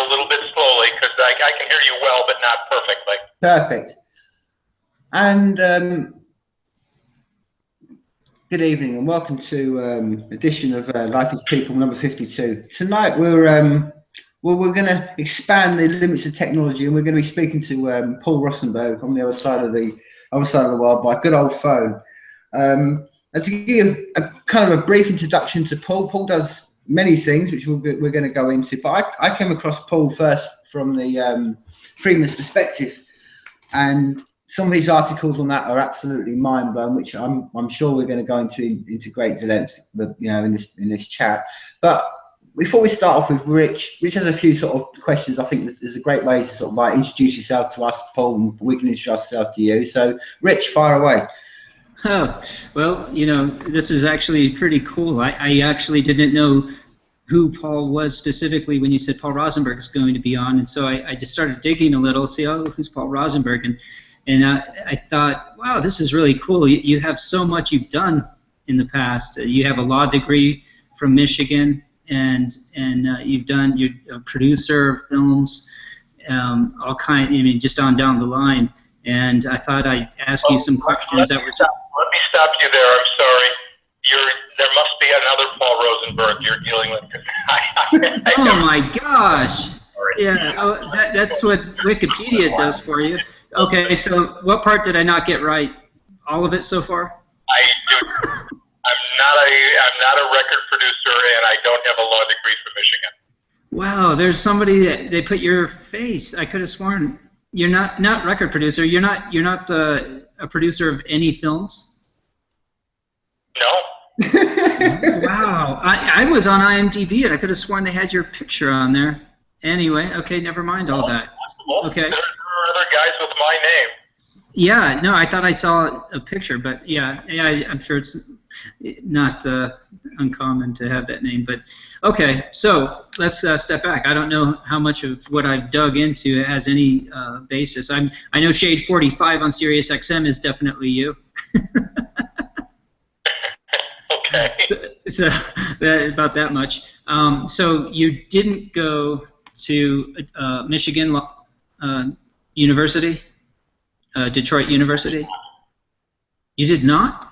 a little bit slowly because I can hear you well, but not perfectly. Perfect. And good evening and welcome to edition of Life is People number 52. Tonight we're going to expand the limits of technology, and we're going to be speaking to Paul Rosenberg on the other side of the world by good old phone. And to give you a kind of a brief introduction to Paul, Paul does many things which we're going to go into, but I came across Paul first from the Freeman's perspective, and some of his articles on that are absolutely mind blowing, which I'm sure we're going to go into great length, in this chat. But before we start off with Rich has a few sort of questions. I think this is a great way to sort of introduce yourself to us, Paul, and we can introduce ourselves to you. So, Rich, fire away. Oh, well, this is actually pretty cool. I actually didn't know who Paul was specifically when you said Paul Rosenberg is going to be on, and so I just started digging a little, see, who's Paul Rosenberg, and I thought, wow, this is really cool. You have so much you've done in the past. You have a law degree from Michigan, and you're a producer of films, all kind, just on down the line. And I thought I'd ask you some questions that were. Let me stop you there. I'm sorry. There must be another Paul Rosenberg you're dealing with. Oh my gosh! Yeah, that's what Wikipedia does for you. Okay, so what part did I not get right? All of it so far? I'm not a record producer, and I don't have a law degree from Michigan. Wow, there's somebody that they put your face. I could have sworn you're not record producer. You're not a producer of any films. No. Wow, I was on IMDb and I could have sworn they had your picture on there. Anyway, okay, never mind all that. Okay. There are other guys with my name. Yeah, no, I thought I saw a picture, but yeah, I'm sure it's not uncommon to have that name. But okay, so let's step back. I don't know how much of what I've dug into has any basis. I know Shade 45 on Sirius XM is definitely you. Okay. So about that much. So you didn't go to Michigan University, Detroit University. You did not?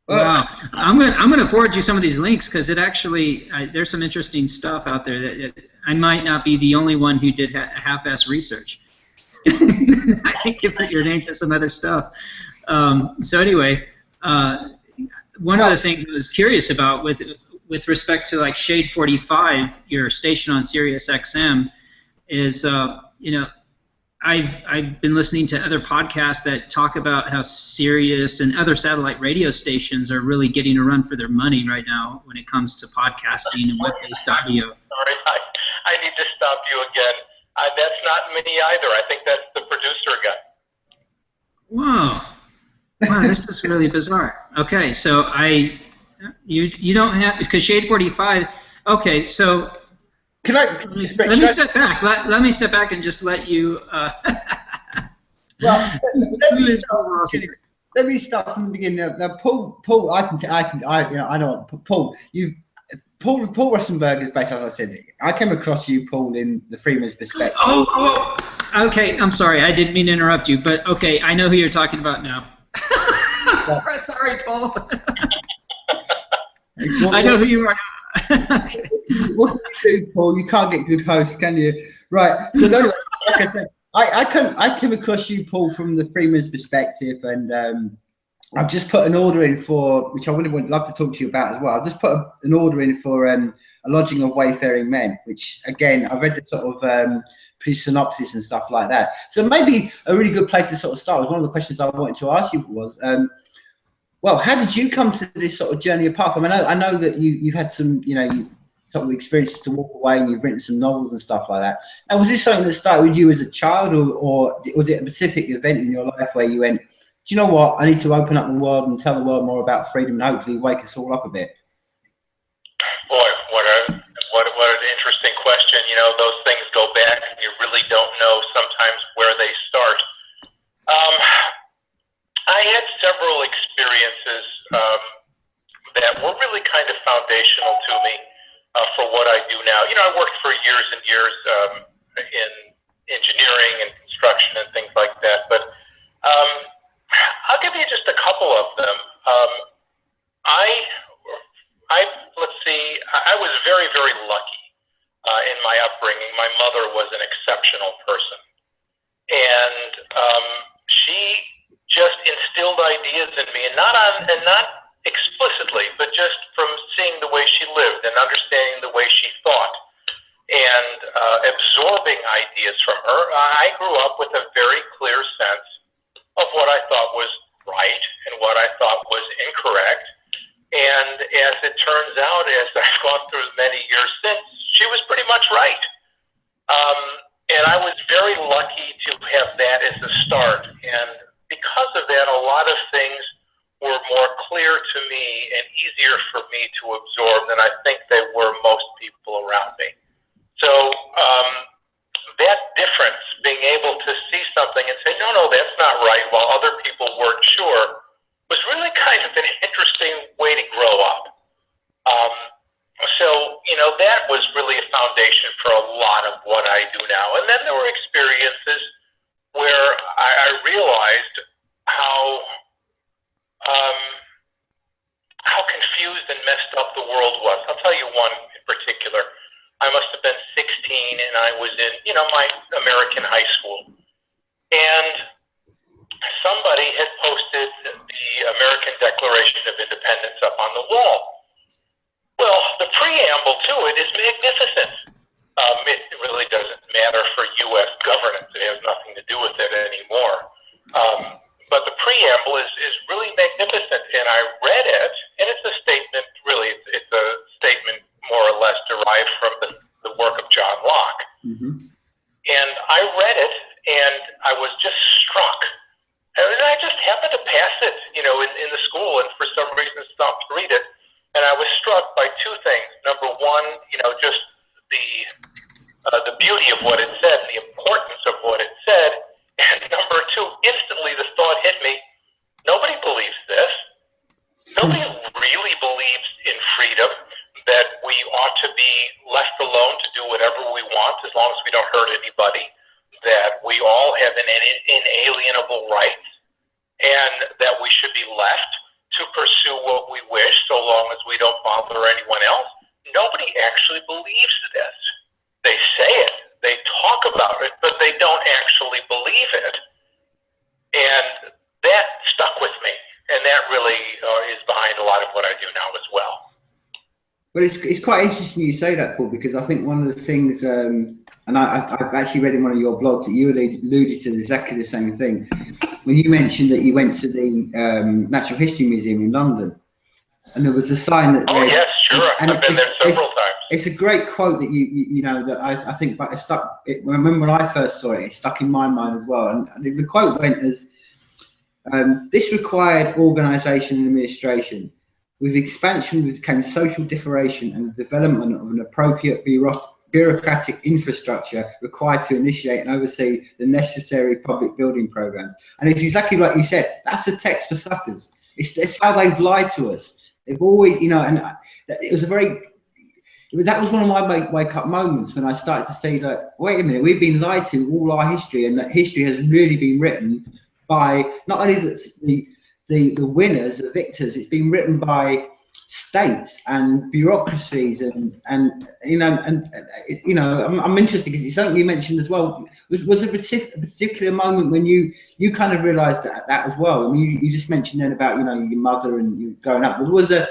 Wow. I'm gonna forward you some of these links because it actually there's some interesting stuff out there that I might not be the only one who did half-ass research. I think you put your name to some other stuff. So anyway. One of the things I was curious about with respect to like Shade 45, your station on Sirius XM, is I've been listening to other podcasts that talk about how Sirius and other satellite radio stations are really getting a run for their money right now when it comes to podcasting and web-based audio. Sorry, I need to stop you again. That's not me either. I think that's the producer guy. Whoa. Wow, this is really bizarre. Okay, so you don't have, because Shade 45. Okay, so let me step back. Let me step back and just let you. Well, let me start from the beginning. Now, Paul, I know Paul. Paul Rosenberg is based, as I said. I came across you, Paul, in the Freeman's perspective. Oh, okay. I'm sorry, I didn't mean to interrupt you, but okay, I know who you're talking about now. Sorry, Paul. I know who you are. Okay. What do you do, Paul? You can't get good hosts, can you? Right. So, like I said, I came across you, Paul, from the Freeman's perspective, and I've just put an order in for, which I would love to talk to you about as well. I've just put an order in for a lodging of Wayfaring men, which again I've read the sort of pre-synopsis and stuff like that. So maybe a really good place to sort of start was one of the questions I wanted to ask you was, well, how did you come to this sort of journey of path? I mean, I know that you've had some, sort of experiences to walk away, and you've written some novels and stuff like that. And was this something that started with you as a child, or was it a specific event in your life where you went, do you know what, I need to open up the world and tell the world more about freedom and hopefully wake us all up a bit? Boy, what an interesting question. Those things go back, and you really don't know sometimes where they start. I had several experiences that were really kind of foundational to me for what I do now. I I worked for years and years in engineering and construction and things like that, but I'll give you just a couple of them. Let's see, I was very, very lucky in my upbringing. My mother was an exceptional person, and she just instilled ideas in me, and not explicitly, but just from seeing the way she lived and understanding the way she thought and absorbing ideas from her. I grew up with a very clear sense of what I thought was right and what I thought was incorrect. And as it turns out, as I've gone through many years since, she was pretty much right. And I was very lucky to have that as a start. And because of that, a lot of things were more clear to me and easier for me to absorb than I think they were most people around me. So that difference, being able to see something and say, no, that's not right, while other people weren't sure, was really kind of an interesting way to grow up. So, that was really a foundation for a lot of what I do now. And then there were experiences where I realized how confused and messed up the world was. I'll tell you one in particular. I must have been 16, and I was in, my American high school. And somebody had posted the American Declaration of Independence up on the wall. Well, the preamble to it is magnificent. It really doesn't matter for U.S. governance. It has nothing to do with it anymore. But the preamble is really magnificent, and I read it, and it's a statement, really, it's a statement more or less derived from the work of John Locke. Mm-hmm. And I read it, and I was just struck. And I just happened to pass it, in the school, and for some reason stopped to read it. And I was struck by two things. Number one, just the beauty of what it said, and the importance of what it said. And number two, instantly the thought hit me, nobody believes this. Nobody really believes in freedom, that we ought to be left alone to do whatever we want as long as we don't hurt anybody, that we all have an inalienable right, and that we should be left to pursue what we wish so long as we don't bother anyone else. Nobody actually believes this. They say it, they talk about it, but they don't actually believe it. And that stuck with me, and that really is behind a lot of what I do now as well. Well, it's quite interesting you say that, Paul, because I think one of the things, and I've actually read in one of your blogs that you alluded to exactly the same thing. When you mentioned that you went to the Natural History Museum in London, and there was a sign that read, yes, sure. I've been there several times. It's a great quote that you know that I think it stuck. I remember when I first saw it, it stuck in my mind as well. And the quote went as, "This required organisation and administration. With expansion came social differentiation and the development of an appropriate bureaucratic infrastructure required to initiate and oversee the necessary public building programs." And it's exactly like you said. That's a text for suckers. It's how they've lied to us. They've always, and it was that was one of my wake-up moments when I started to see that, wait a minute, we've been lied to all our history, and that history has really been written by not only the winners, the victors, it's been written by states and bureaucracies and I'm interested because it's something you mentioned as well. Was a particular moment when you kind of realised that as well? I mean, you just mentioned then about your mother and you growing up. But was there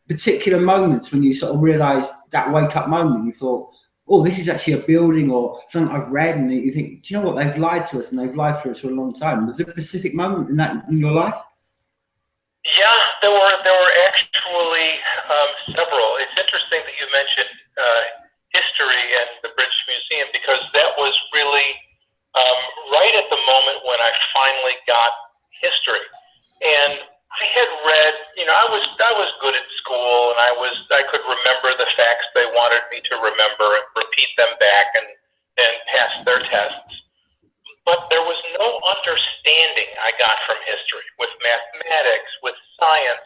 particular moments when you sort of realised that wake up moment? You thought, oh, this is actually a building or something I've read, and you think, do you know what? They've lied to us, and they've lied to us for a long time. Was there a specific moment in your life? Yeah, there were actually several. It's interesting that you mentioned history and the British Museum, because that was really right at the moment when I finally got history. And I had read, I was good at school, and I could remember the facts they wanted me to remember and repeat them back and pass their tests. But there was no understanding I got from history. With mathematics, with science,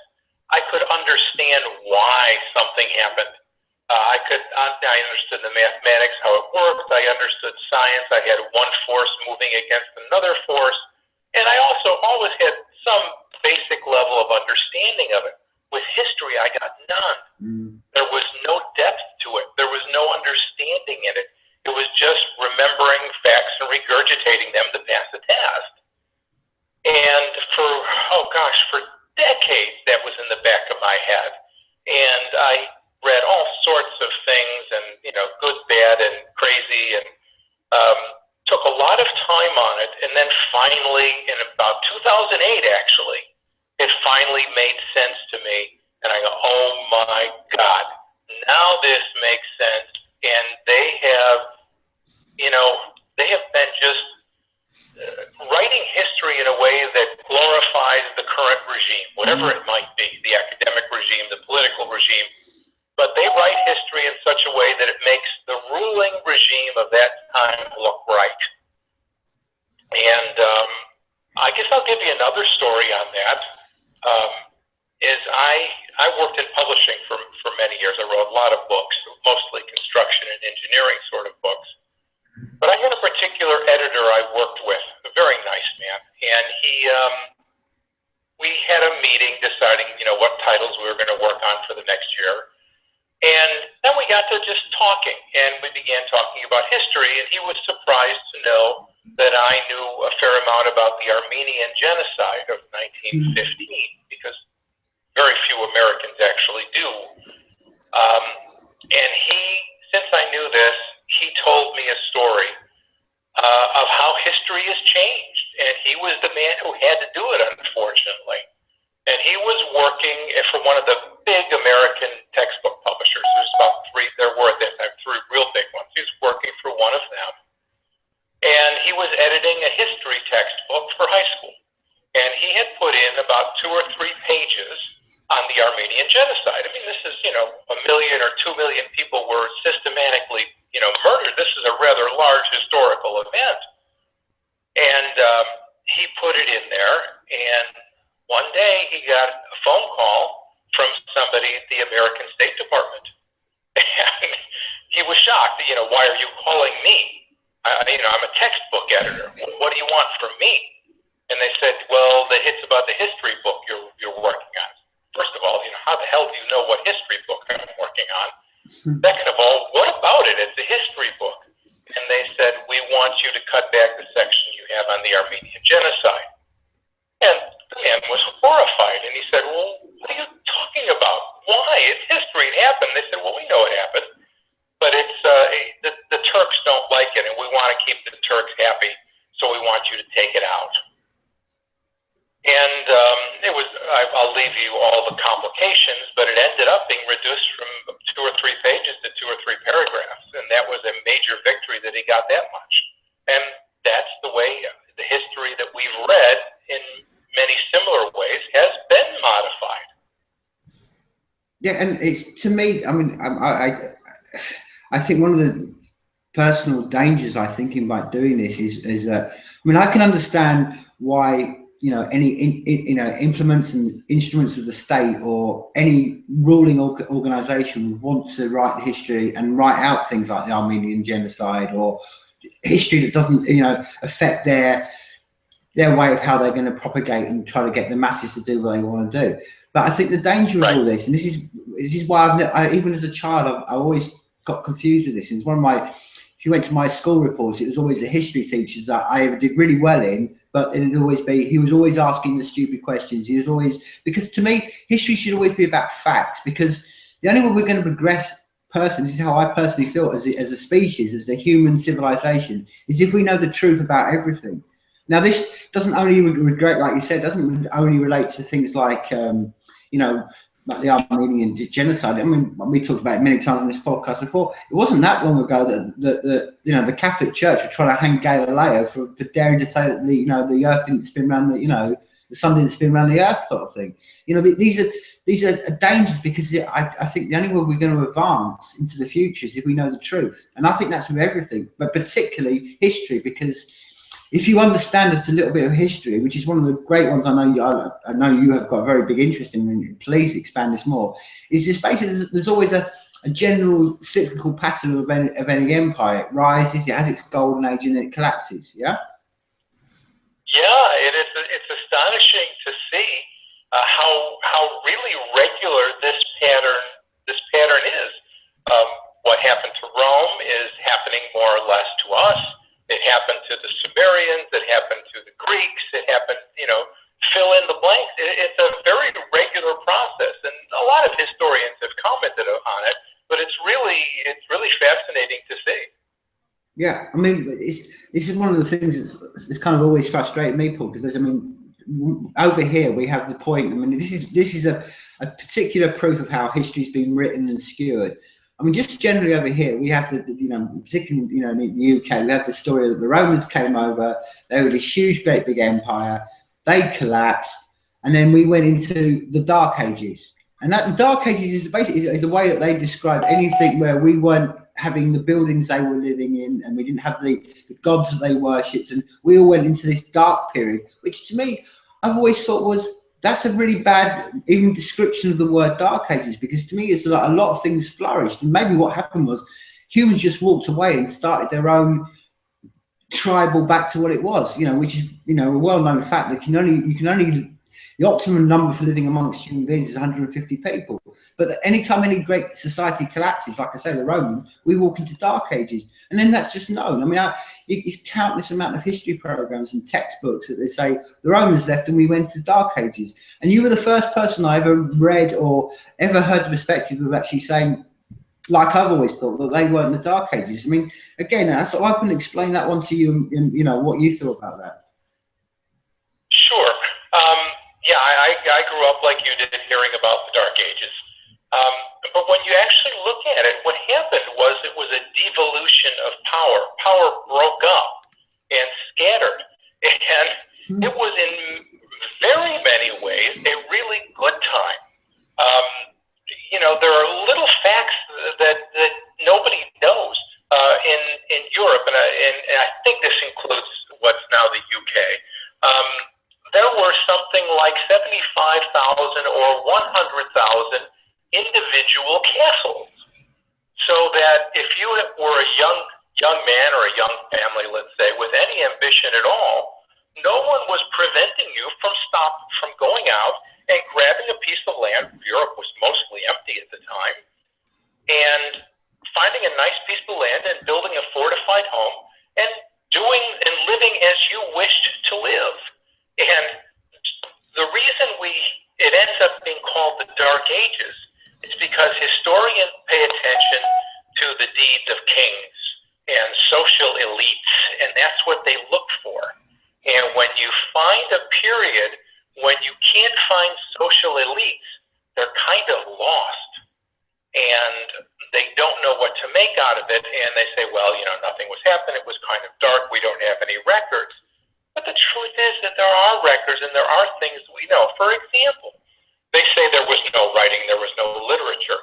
I could understand why something happened. I understood the mathematics, how it worked. I understood science. I had one force moving against another force. And I also always had some basic level of understanding of it. With history, I got none. There was no depth to it. There was no understanding in it. It was just remembering facts and regurgitating them to pass the test. And for decades, that was in the back of my head. And I read all sorts of things, and good, bad, and crazy, and took a lot of time on it. And then finally, in about 2008, actually, it finally made sense to me. And I go, oh my God, now this makes sense. And they have been just writing history in a way that glorifies the current regime, whatever it might be, the academic regime, the political regime. But they write history in such a way that it makes the ruling regime of that time look right. And I guess I'll give you another story on that. I worked in publishing for many years. I wrote a lot of books, mostly construction and engineering sort of books. But I had a particular editor I worked with, a very nice man, and we had a meeting deciding, what titles we were going to work on for the next year. And then we got to just talking, and we began talking about history, and he was surprised to know that I knew a fair amount about the Armenian genocide of 1915, because very few Americans actually do. And since I knew this, he told me a story of how history has changed. And he was the man who had to do it, unfortunately. And he was working for one of the big American textbook publishers. There's about there were at that time three real big ones. He was working for one of them. And he was editing a history textbook for high school. And he had put in about 2 or 3 pages on the Armenian genocide. I mean, this is, 1 million or 2 million people were systematically, murdered. This is a rather large historical event. And he put it in there, and one day he got a phone call from somebody at the American State Department. And he was shocked, why are you calling me? I'm a textbook editor. What do you want from me? And they said, well, it's about the history book you're working on. First of all, how the hell do you know what history book I'm working on? Second of all, what about it? It's a history book. And they said, we want you to cut back the section you have on the Armenian genocide. And the man was horrified. And he said, well, what are you talking about? Why? It's history. It happened. They said, well, we know it happened. But it's the Turks don't like it, and we want to keep the Turks happy, so we want you to take it out. And I'll leave you all the complications, but it ended up being reduced from 2 or 3 pages to 2 or 3 paragraphs, and that was a major victory that he got that much. And that's the way the history that we've read in many similar ways has been modified. Yeah, and it's, to me, I mean, I think one of the personal dangers I think about doing this is that, I mean, I can understand why any implements and instruments of the state or any ruling organization would want to write the history and write out things like the Armenian genocide or history that doesn't affect their way of how they're going to propagate and try to get the masses to do what they want to do. But I think the danger of all this, and this is why I even as a child I always got confused with this. And it's one of my, if you went to my school reports, it was always the history teachers that I ever did really well in, but it'd always be, he was always asking the stupid questions. He was always, because to me, history should always be about facts, because the only way we're going to progress this is how I personally feel as a species, as a human civilization, is if we know the truth about everything. Now, this doesn't only regret, like you said, doesn't only relate to things like, like the Armenian genocide. I mean, we talked about it many times in this podcast before. It wasn't that long ago that the Catholic Church were trying to hang Galileo for daring to say that the Earth didn't spin around the sun didn't spin around the Earth, sort of thing. These are dangers, because I think the only way we're going to advance into the future is if we know the truth. And I think that's with everything, but particularly history, because if you understand a little bit of history, which is one of the great ones I know you have got a very big interest in, and please expand this more, is this basically there's always a a general cyclical pattern of any empire. It rises, it has its golden age, and then it collapses. Yeah. Yeah, it's astonishing to see how really regular this pattern is. What happened to Rome is happening more or less to us. It happened to the Sumerians. It happened to the Greeks. It happened, fill in the blanks. It's a very regular process, and a lot of historians have commented on it. But it's really fascinating to see. Yeah, I mean, this is one of the things that's kind of always frustrated me, Paul, because over here we have the point. I mean, this is a particular proof of how history's been written and skewered. I mean, just generally over here we have particularly in the UK, we have the story that the Romans came over. They were this huge, great, big empire. They collapsed, and then we went into the Dark Ages. And that the Dark Ages is basically is a way that they describe anything where we weren't having the buildings they were living in, and we didn't have the gods that they worshipped, and we all went into this dark period, which to me, I've always thought that's a really bad even description of the word Dark Ages, because to me it's like a lot of things flourished, and maybe what happened was humans just walked away and started their own tribal back to what it was, which is a well-known fact that you can only the optimum number for living amongst human beings is 150 people. But anytime any great society collapses, like I say, the Romans, we walk into Dark Ages. And then that's just known. I mean, it's countless amount of history programs and textbooks that they say the Romans left and we went to Dark Ages. And you were the first person I ever read or ever heard the perspective of actually saying, like I've always thought, that they weren't the Dark Ages. I mean, again, I couldn't explain that one to you, and what you thought about that. Sure. Yeah, I grew up like you did, hearing about the Dark Ages. But when you actually look at it, what happened was it was a devolution of power. Power broke up and scattered. And it was in very many ways a really good time. There are little facts that nobody knows in Europe, and I think this includes what's now the UK. There were something like 75,000 or 100,000 individual castles. So that if you were a young man or a young family, let's say, with any ambition at all, no one was preventing you from going out and grabbing a piece of land. Europe was mostly empty at the time, and finding a nice piece of land and building a fortified home and living as you wished to live. And the reason it ends up being called the Dark Ages is because historians pay attention to the deeds of kings and social elites, and that's what they look for. And when you find a period when you can't find social elites, they're kind of lost, and they don't know what to make out of it, and they say, well, nothing was happening, it was kind of dark, we don't have any records. But the truth is that there are records and there are things we know. For example, they say there was no writing, there was no literature.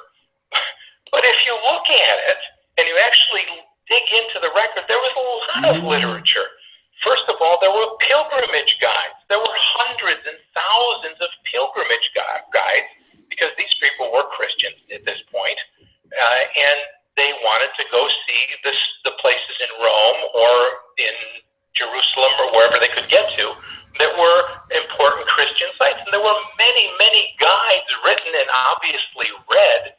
But if you look at it and you actually dig into the record, there was a lot of literature. First of all, there were pilgrimage guides. There were hundreds and thousands of pilgrimage guides because these people were Christians at this point, and they wanted to go see the places in Rome or in Jerusalem or wherever they could get to that were important Christian sites. And there were many, many guides written and obviously read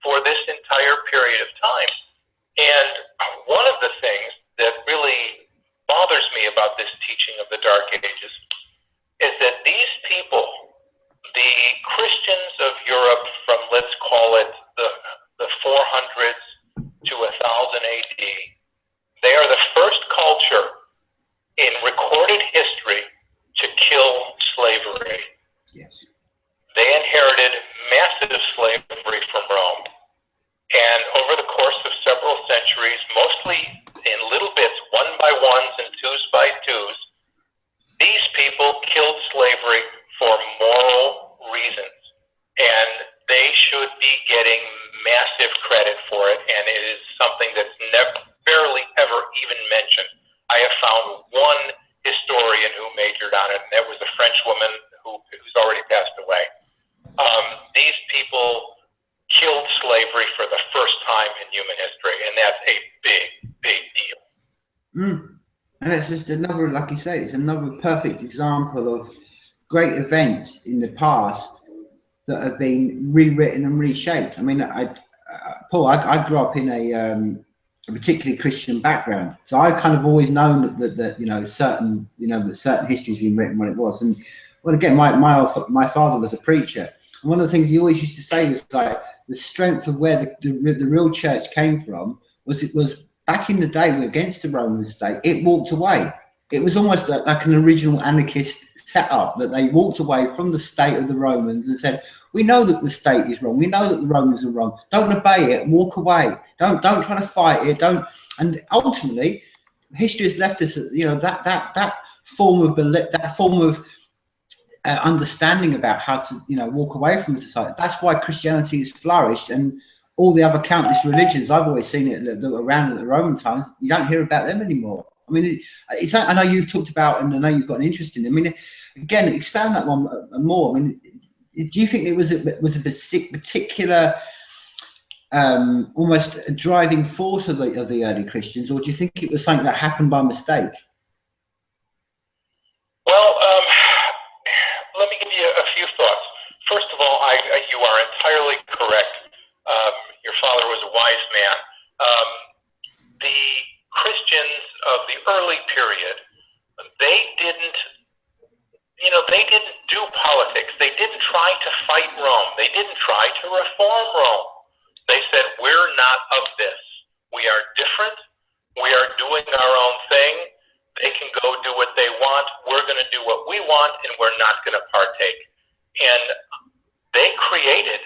for this entire period of time. And one of the things that really bothers me about this teaching of the Dark Ages is that these people, the Christians of Europe from, let's call it the 400s to 1000 AD, they are the first culture in recorded history And it's just another, like you say, it's another perfect example of great events in the past that have been rewritten and reshaped. I mean, Paul, I grew up in a particularly Christian background, so I've kind of always known that certain history's been written when it was. And well, again, my father was a preacher, and one of the things he always used to say was like the strength of where the real church came from was back in the day against the Roman state. It walked away. It was almost like an original anarchist setup, that they walked away from the state of the Romans and said, we know that the state is wrong. We know that the Romans are wrong. Don't obey it. Walk away. Don't try to fight it. Don't. And ultimately, history has left us, that form of understanding about how to, walk away from society. That's why Christianity has flourished, and all the other countless religions. I've always seen it that were around at the Roman times. You don't hear about them anymore. I mean, it's that I know you've talked about, and I know you've got an interest in. I mean, again, expand that one more. I mean, do you think it was a particular almost a driving force of the early Christians, or do you think it was something that happened by mistake? Well, let me give you a few thoughts. First of all, you are entirely correct. Your father was a wise man. The Christians of the early period, they didn't do politics. They didn't try to fight Rome. They didn't try to reform Rome. They said, we're not of this. We are different. We are doing our own thing. They can go do what they want. We're going to do what we want, and we're not going to partake. And they created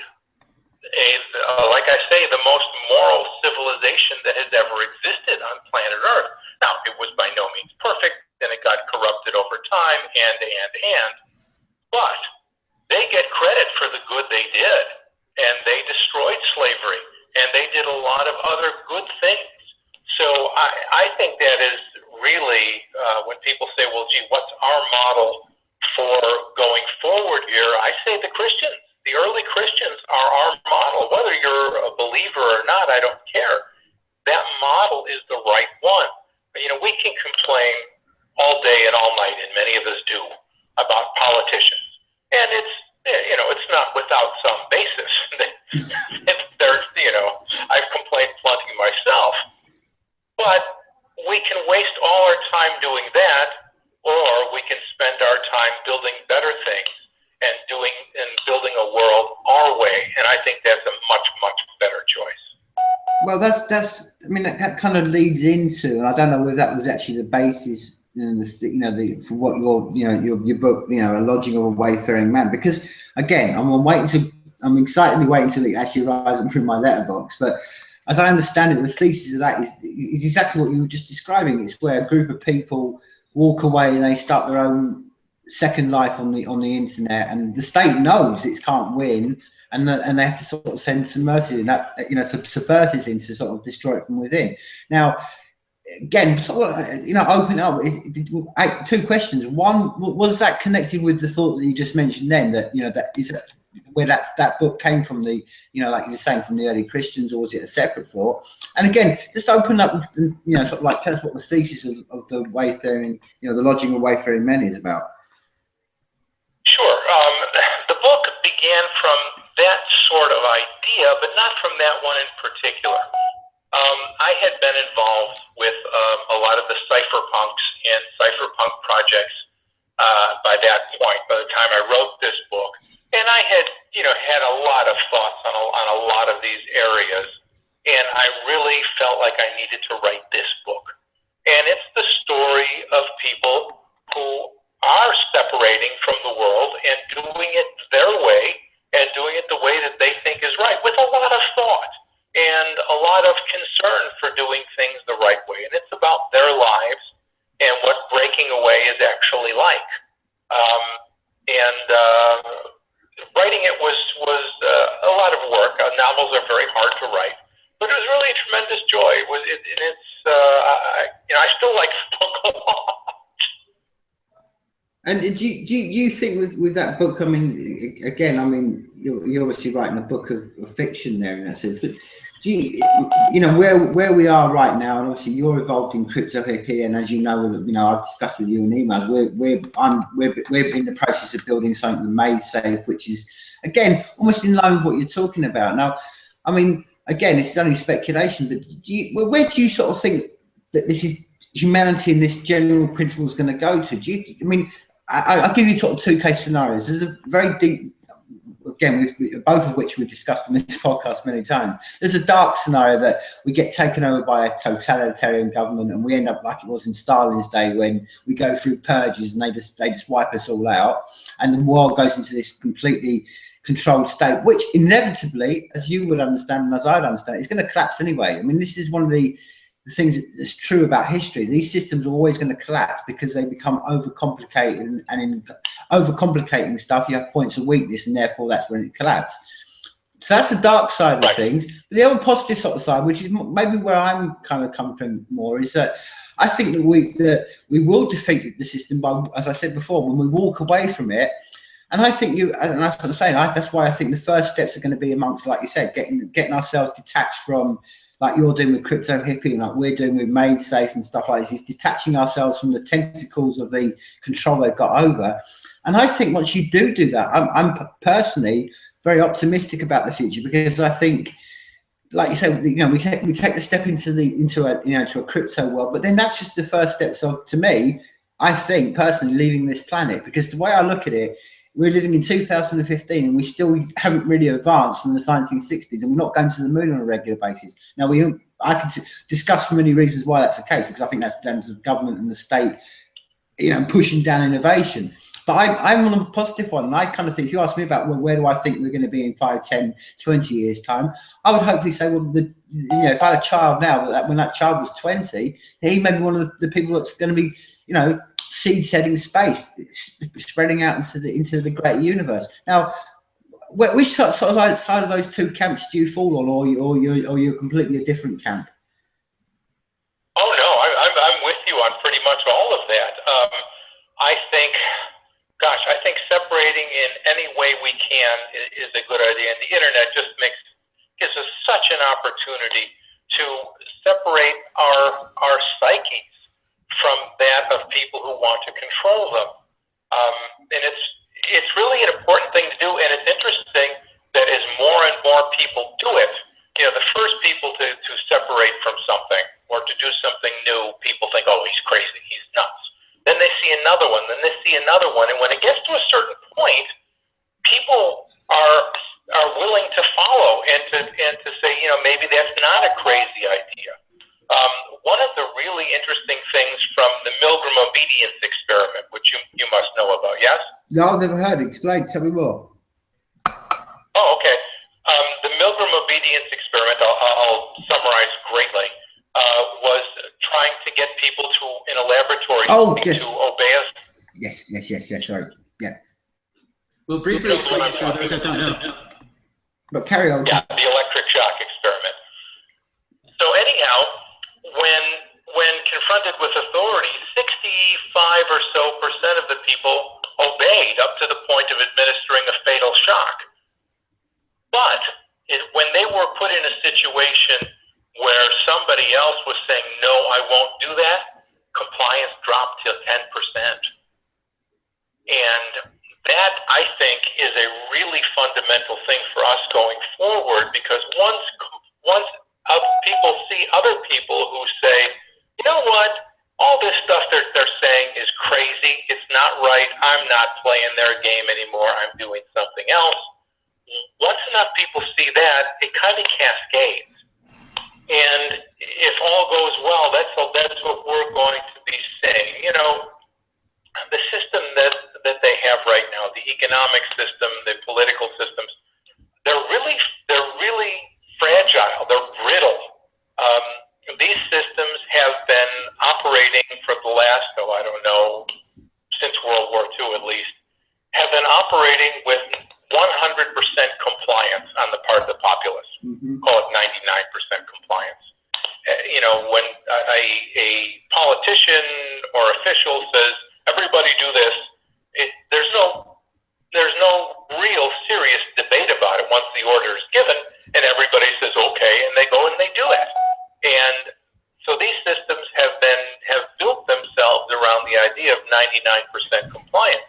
like I say, the most moral civilization that has ever existed on planet Earth. Now, it was by no means perfect, and it got corrupted over time, but they get credit for the good they did, and they destroyed slavery, and they did a lot of other good things. So I think that is really, when people say, well, gee, what's our model for going forward here? I say the Christians. The early Christians are our model. Whether you're a believer or not, I don't care. That model is the right one. We can complain all day and all night, and many of us do, about politicians. And it's not without some basis. I've complained plenty myself. But we can waste all our time doing that, or we can spend our time building better things and building a world our way. And I think that's a much, much better choice. Well, I mean, that kind of leads into, and I don't know whether that was actually the basis, for what your book, A Lodging of a Wayfaring Man, because again, I'm excitedly waiting till it actually arrives through my letterbox. But as I understand it, the thesis of that is exactly what you were just describing. It's where a group of people walk away and they start their own second life on the internet, and the state knows it can't win, and they have to sort of send some mercy in that, to subvert it, to sort of destroy it from within. Now, again, open up. Two questions. One, was that connected with the thought that you just mentioned then, that that is where that book came from, like you're saying, from the early Christians, or was it a separate thought? And again, just open up with sort of like, tell us what the thesis of the Wayfaring, the Lodging of Wayfaring Men is about. Sure. The book began from that sort of idea, but not from that one in particular. I had been involved with a lot of the cypherpunks and cypherpunk projects by that point, by the time I wrote this book. And I had, had a lot of thoughts on a lot of these areas, and I really felt like I needed to write this book. And it's the story of people who are separating from the world and doing it their way, and doing it the way that they think is right, with a lot of thought and a lot of concern for doing things the right way. And it's about their lives and what breaking away is actually like. Writing it was a lot of work. Novels are very hard to write, but it was really a tremendous joy. I still like the book a lot. And do you think with that book, I mean, again, you're obviously writing a book of fiction there in that sense, but you know where we are right now, and obviously you're involved in crypto hippie, and as you know, I've discussed with you in emails. We're in the process of building something with MaidSafe, which is again almost in line with what you're talking about. Now, I mean, again, it's only speculation, but where do you sort of think that this is humanity and this general principle is going to go to? I mean, I'll give you sort of two case scenarios. There's a very deep. Again, both of which we've discussed on this podcast many times. There's a dark scenario that we get taken over by a totalitarian government, and we end up like it was in Stalin's day when we go through purges and they just wipe us all out, and the world goes into this completely controlled state, which inevitably, as you would understand and as I'd understand, it's going to collapse anyway. I mean, this is one of the things that's true about history. These systems are always going to collapse because they become overcomplicated, and in overcomplicating stuff, you have points of weakness, and therefore that's when it collapses. So that's the dark side of things. But the other positive sort of side, which is maybe where I'm kind of coming from more, is that I think that we will defeat the system by, as I said before, when we walk away from it. And I think and that's what I'm saying. That's why I think the first steps are going to be amongst, like you said, getting ourselves detached from, like you're doing with crypto hippie, and like we're doing with MaidSafe and stuff like this, is detaching ourselves from the tentacles of the control they've got over. And I think once you do that, I'm personally very optimistic about the future, because I think, like you said, you know, we take the step into a crypto world, but then that's just the first steps of, to me, I think personally, leaving this planet. Because the way I look at it, we're living in 2015 and we still haven't really advanced from the 1960s, and we're not going to the moon on a regular basis. Now, I could discuss for many reasons why that's the case, because I think that's down to the government and the state, you know, pushing down innovation. But I'm on a positive one, and I kind of think, if you ask me about, well, where do I think we're going to be in 5, 10, 20 years' time, I would hopefully say, well, you know, if I had a child now, when that child was 20, he may be one of the people that's going to be, you know, seed-setting space, spreading out into the great universe. Now, which sort of side of those two camps do you fall on, or you're completely a different camp? Oh no, I'm with you on pretty much all of that. I think separating in any way we can is a good idea, and the internet just gives us such an opportunity to separate our psyches from that of people who want to control them. And it's really an important thing to do, and it's interesting that as more and more people do it, you know, the first people to separate from something or to do something new, people think, oh, he's crazy, he's nuts. Then they see another one, then they see another one, and when it gets to a certain point, people are willing to follow and to say, you know, maybe that's not a crazy idea. One of the really interesting things from the Milgram obedience experiment, which you must know about, yes? No, I've never heard it. Explain, tell me more. Oh, okay. The Milgram obedience experiment, I'll summarize greatly, was trying to get people to, in a laboratory, to obey us. Yes, sorry. Yeah. Well, briefly explain it for those that don't know. But carry on. Yeah, the electric shock experiment. So anyhow, when confronted with authority, 65% or so of the people obeyed up to the point of administering a fatal shock. But when they were put in a situation where somebody else was saying, no, I won't do that, compliance dropped to 10%. And that, I think, is a really fundamental thing for us going forward, because once people see other people who say, you know what, all this stuff they're saying is crazy, it's not right, I'm not playing their game anymore, I'm doing something else. Once enough people see that, it kind of cascades. And if all goes well, that's what we're going to be saying. You know, the system that they have right now, the economic system, the political systems, they're really fragile, they're brittle. These systems have been operating for the last, since World War II at least, have been operating with 100% compliance on the part of the populace. Call it 99% compliance. You know, when a politician or official says, everybody do this, there's no real serious debate about it once the order is given, and everybody says okay, and they go idea of 99% compliance.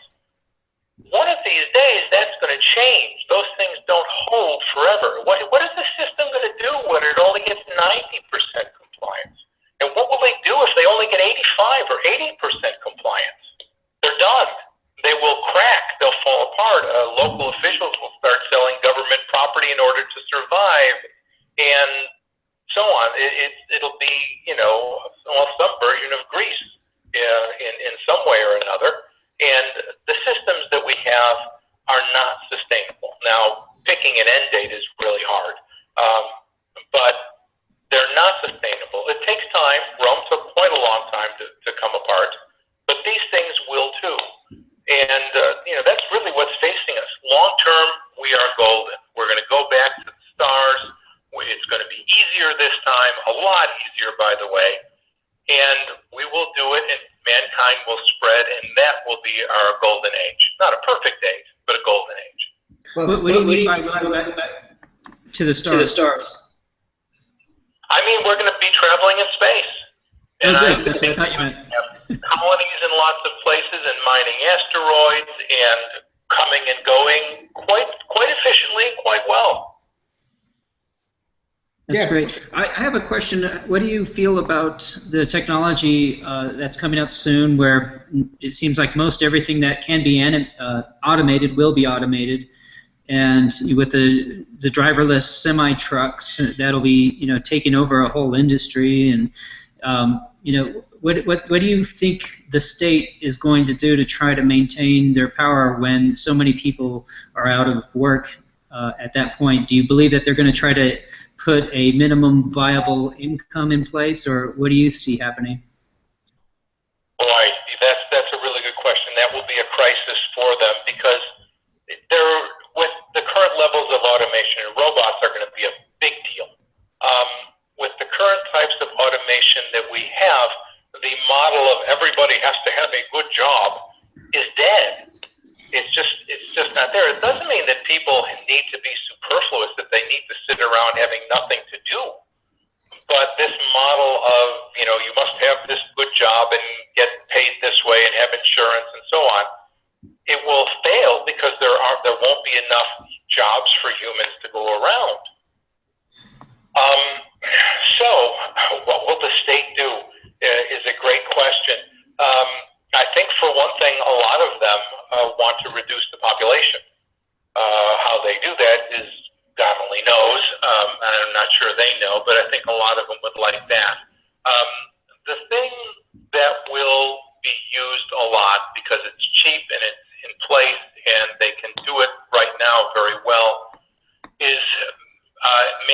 One of these days, that's going to change. Those things don't hold forever. What is the system going to do when it only gets 90% compliance? And what will they do if they only get 85 or 80% compliance? They're done. They will crack. They'll fall apart. Local officials will start selling government property in order to survive, and so on. It'll be, some version of Greece in some way or another. And the systems that we have are not sustainable. Now, picking an end date is really hard, but they're not sustainable. It takes time. Rome took quite a long time to come apart, but these things will too. And, that's really what's facing us. Long term, we are golden. We're going to go back to the stars. It's going to be easier this time, a lot easier, by the way. And we will do it, and mankind will spread, and that will be our golden age. Not a perfect age, but a golden age. Well, what do you mean by to the stars? To the stars. I mean, we're going to be traveling in space. And good. That's what I thought you meant. Colonies in lots of places, and mining asteroids, and coming and going quite efficiently, quite well. That's great. I have a question. What do you feel about the technology that's coming up soon, where it seems like most everything that can be automated will be automated, and with the driverless semi trucks, that'll be taking over a whole industry, and what do you think the state is going to do to try to maintain their power when so many people are out of work at that point? Do you believe that they're going to try to put a minimum viable income in place, or what do you see happening? Boy, that's a really good question. That will be a crisis for them, because with the current levels of automation, robots are going to be a big deal. With the current types of automation that we have, the model of everybody has to have a good job is dead. It's just not there. It doesn't mean that people need to be superfluous, that they need to sit around having nothing to do. But this model of, you must have this good job and get paid this way and have insurance and so on, it will fail, because there won't be enough jobs for humans to go around. So what will the state do is a great question. I think, for one thing, a lot of them want to reduce the population. How they do that is God only knows. I'm not sure they know, but I think a lot of them would like that. The thing that will be used a lot, because it's cheap and it's in place and they can do it right now very well, is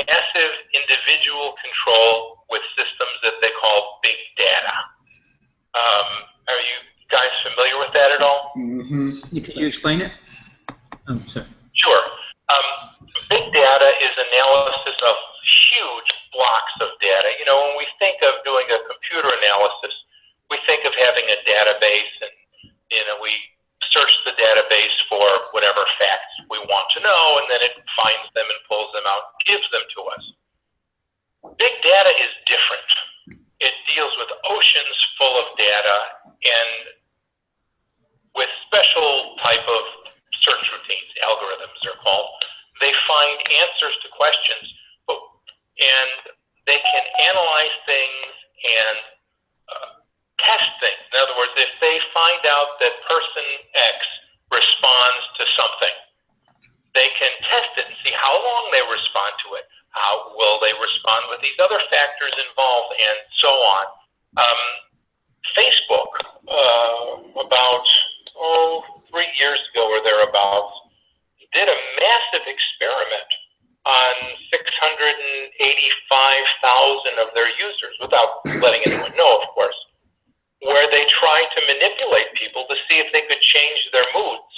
massive individual control with systems that they call big data. Are you guys familiar with that at all? Mm-hmm. Could you explain it? Oh, sorry. Sure. Big data is analysis of huge blocks of data. When we think of doing a computer analysis, we think of having a database, and we search the database for whatever facts we want to know, and then it finds them and pulls them out and gives them to us. Big data is different. It deals with oceans full of data, and with special type of search routines, algorithms they're called. They find answers to questions, and they can analyze things and test things. In other words, if they find out that person X responds to something, they can test it and see how long they respond to it. How will they respond with these other factors involved, and so on. Facebook, about 3 years ago or thereabouts, did a massive experiment on 685,000 of their users, without letting anyone know, of course, where they tried to manipulate people to see if they could change their moods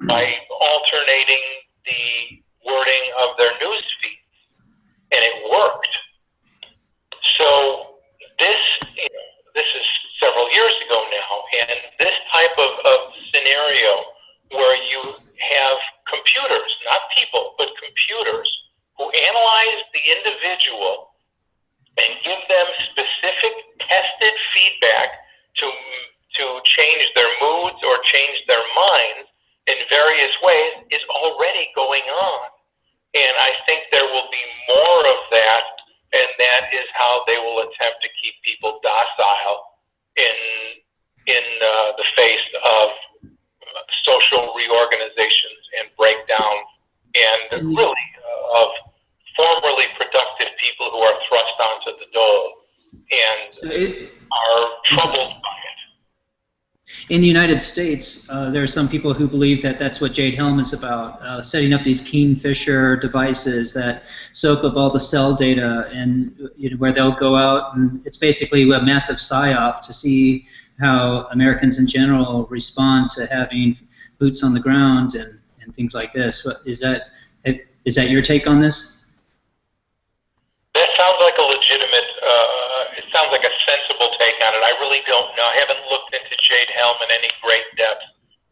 by alternating the wording of their news feeds, and it worked. So this is several years ago now, and this type of scenario where you have computers, not people, but computers, who analyze the individual and give them specific tested feedback to change ways is already going on. And I think there will be more of that, and that is how they will attempt to keep people docile in the face of social reorganizations and breakdowns, and really of formerly productive people who are thrust onto the dole and are troubled by it. In the United States, there are some people who believe that that's what Jade Helm is about, setting up these Kingfisher devices that soak up all the cell data, and where they'll go out, and it's basically a massive psyop to see how Americans in general respond to having boots on the ground and things like this. Is that your take on this? That sounds like a legitimate, it sounds like a sensible take on it. I really don't know. I haven't looked into Jade Helm in any great depth,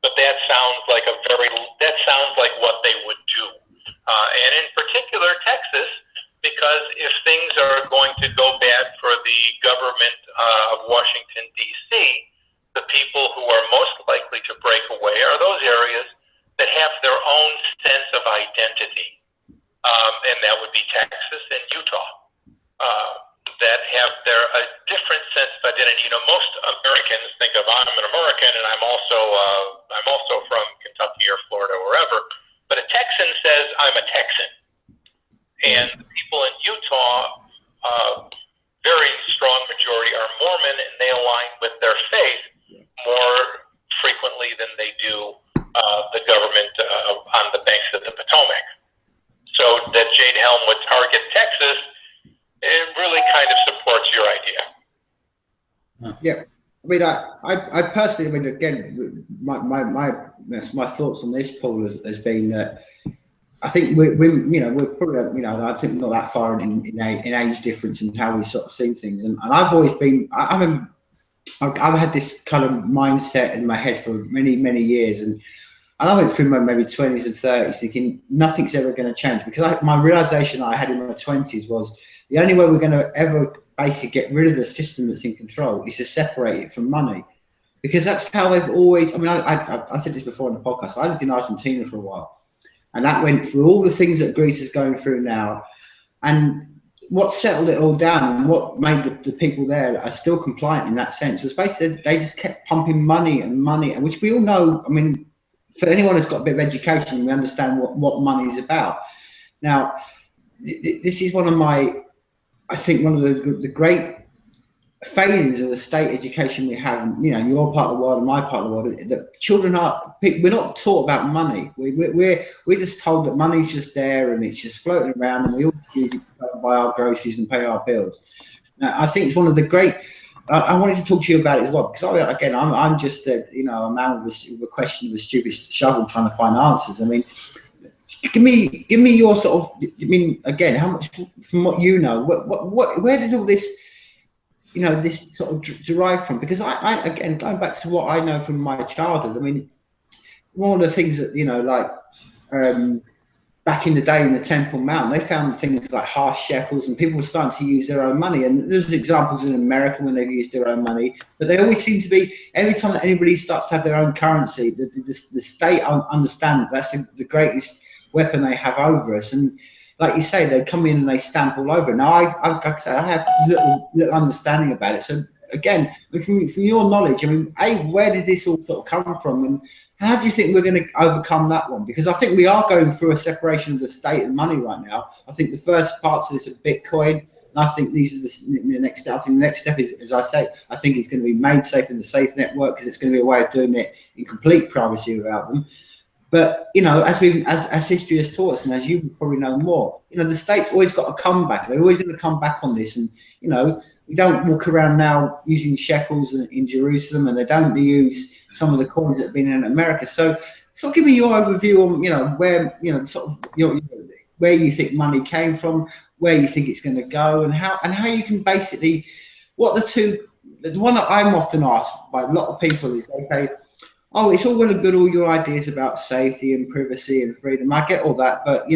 but that sounds like what they would do. And in particular, Texas, because if things are going to go bad for the government of Washington, D.C., the people who are most likely to break away are those areas that have their own sense of identity. And that would be Texas and Utah, that have a different sense of identity. Most Americans think of, I'm an American and I'm also from Kentucky or Florida or wherever, but a Texan says I'm a Texan. And the people in Utah, very strong majority are Mormon, and they align with their faith more frequently than they do the government on the banks of the Potomac. So that Jade Helm would target Texas, it really kind of supports your idea. Yeah, I mean, I personally, I mean, again, my thoughts on this, Paul, has been that I think we're probably, I think not that far in age difference and how we sort of see things, and I've always been, I've had this kind of mindset in my head for many years, and I went through my maybe 20s and 30s thinking nothing's ever going to change, because my realization I had in my 20s was the only way we're going to ever basically get rid of the system that's in control is to separate it from money, because that's how they've always, I mean, I said this before in the podcast, I lived in Argentina for a while, and that went through all the things that Greece is going through now, and what settled it all down and what made the people there are still compliant in that sense was basically they just kept pumping money, which we all know, I mean, for anyone who's got a bit of education, we understand what money is about. Now, this is one of the great failings of the state education we have, in your part of the world and my part of the world, that children we're not taught about money. We're just told that money's just there and it's just floating around, and we all use it to buy our groceries and pay our bills. Now, I think it's one of the great. I wanted to talk to you about it as well, because I'm just a man with a question of a stupid shovel trying to find answers. I mean, give me your sort of. I mean, again, how much from what you know? Where did all this, this sort of derive from? Because I again, going back to what I know from my childhood, I mean, one of the things that back in the day in the Temple Mount, they found things like half shekels, and people were starting to use their own money. And there's examples in America when they've used their own money, but they always seem to be, every time that anybody starts to have their own currency, the state understand that's the greatest weapon they have over us. And like you say, they come in and they stamp all over it. Now, I have little understanding about it. So again, from your knowledge, I mean, where did this all sort of come from, and how do you think we're going to overcome that one? Because I think we are going through a separation of the state and money right now. I think the first parts of this are Bitcoin, and I think these are the next step. I think the next step is, as I say, I think it's going to be made safe in the safe network, because it's going to be a way of doing it in complete privacy without them. But as history has taught us, and as you probably know more, the state's always got a comeback. They're always going to come back on this, and we don't walk around now using shekels in Jerusalem, and they don't use some of the coins that have been in America. So give me your overview on where where you think money came from, where you think it's going to go, and how you can basically the one that I'm often asked by a lot of people is they say, oh, it's all well and good, all your ideas about safety and privacy and freedom. I get all that, but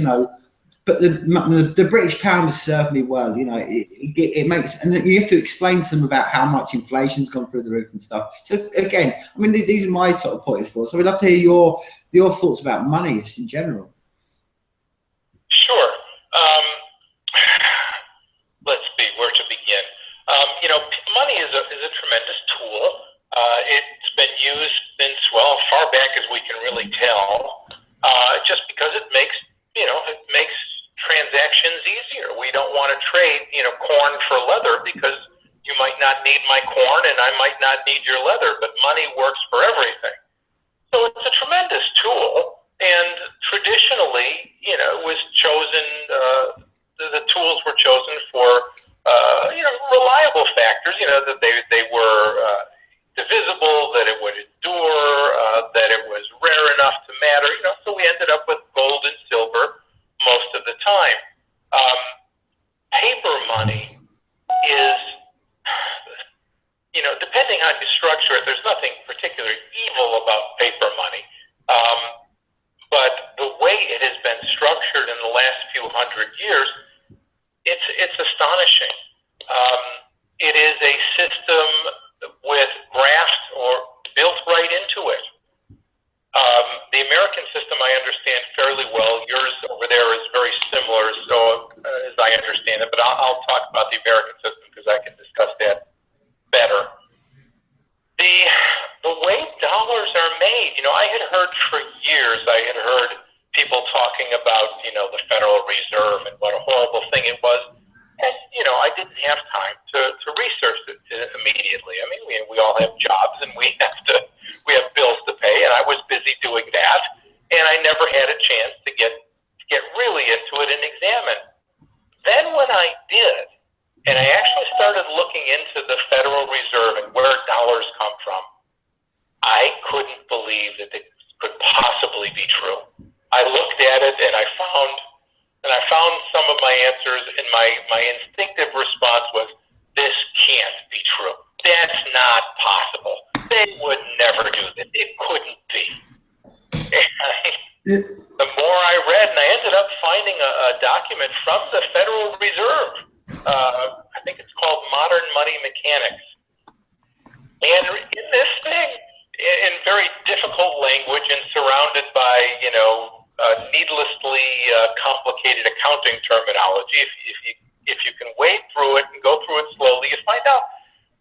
but the British pound has served me well. You know, it makes, and you have to explain to them about how much inflation's gone through the roof and stuff. So again, I mean, these are my sort of point of thoughts. So we'd love to hear your thoughts about money just in general. Sure. Let's see where to begin. You know, money is a tremendous tool. It's been used since, well, far back as we can really tell, just because it makes transactions easier. We don't want to trade, corn for leather, because you might not need my corn and I might not need your leather, but money works for everything. So it's a tremendous tool, and traditionally, it was chosen, the tools were chosen for, reliable factors, that they were divisible, that it would endure, that it was rare enough to matter, so we ended up with gold and silver most of the time. Paper money is, depending how you structure it, there's nothing particularly evil about paper money. But the way it has been structured in the last few hundred years, it's astonishing. It is a system with graft or built right into it. The American system I understand fairly well. Yours over there is very similar, so as I understand it, but I'll talk about the American system because I can discuss that better. The way dollars are made, I had heard for years, people talking about, the Federal Reserve and what a horrible thing it was. And, I didn't have time to research it immediately. I mean, we all have jobs and we have bills to pay, and I was busy doing that, and I never had a chance to get really into it and examine. Then when I did, and I actually started looking into the Federal Reserve and where dollars come from, I couldn't believe that it could possibly be true. I looked at it and I found some of my answers, and my instinctive response was, this can't be true. That's not possible. They would never do this. It couldn't be. And the more I read, and I ended up finding a document from the Federal Reserve. I think it's called Modern Money Mechanics. And in this thing, in very difficult language and surrounded by, needlessly complicated accounting terminology, if you can wade through it and go through it slowly, you find out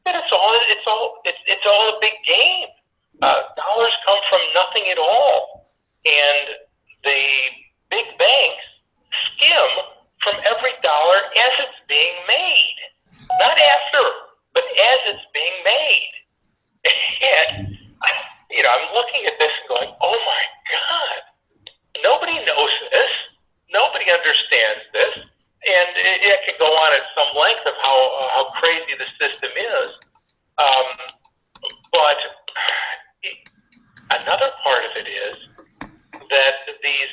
that it's all a big game. Dollars come from nothing at all, and the big banks skim from every dollar as it's being made, not after, but as it's being made. And I'm looking at this and going, oh my God, nobody knows this, nobody understands this, and it can go on at some length of how crazy the system is. But another part of it is that these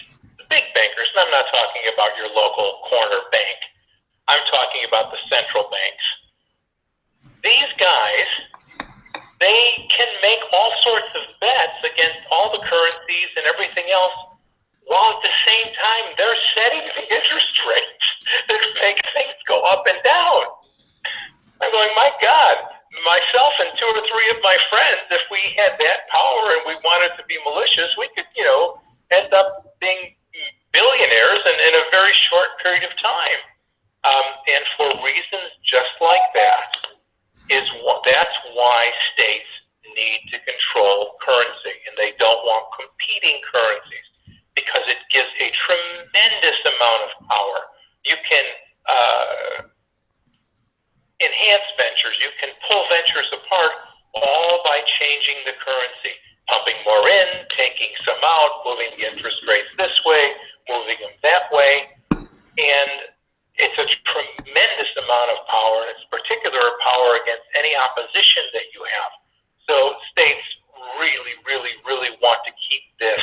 big bankers, and I'm not talking about your local corner bank, I'm talking about the central banks. These guys, they can make all sorts of bets against all the currencies and everything else, while at the same time they're setting the interest rates that make things go up and down. I'm going, my God, myself and two or three of my friends, if we had that power and we wanted to be malicious, we could, end up being billionaires in a very short period of time. And for reasons just like that, that's why states need to control currency, and they don't want competing currencies, because it gives a tremendous amount of power. You can enhance ventures, you can pull ventures apart, all by changing the currency, pumping more in, taking some out, moving the interest rates this way, moving them that way, and it's a tremendous amount of power, and it's particular power against any opposition that you have. So states really, really, really want to keep this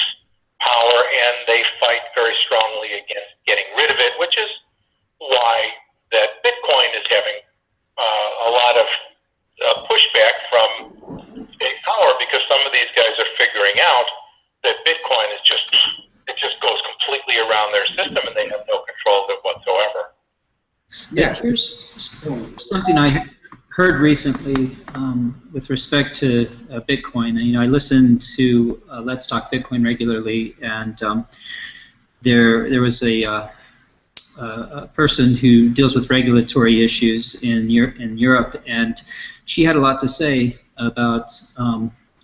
power, and they fight very strongly against getting rid of it, which is why that Bitcoin is having a lot of pushback from state power, because some of these guys are figuring out that Bitcoin is just goes completely around their system, and they have no control of Yeah, here's something I heard recently with respect to Bitcoin. You know, I listen to Let's Talk Bitcoin regularly, and there was a person who deals with regulatory issues in Europe, and she had a lot to say about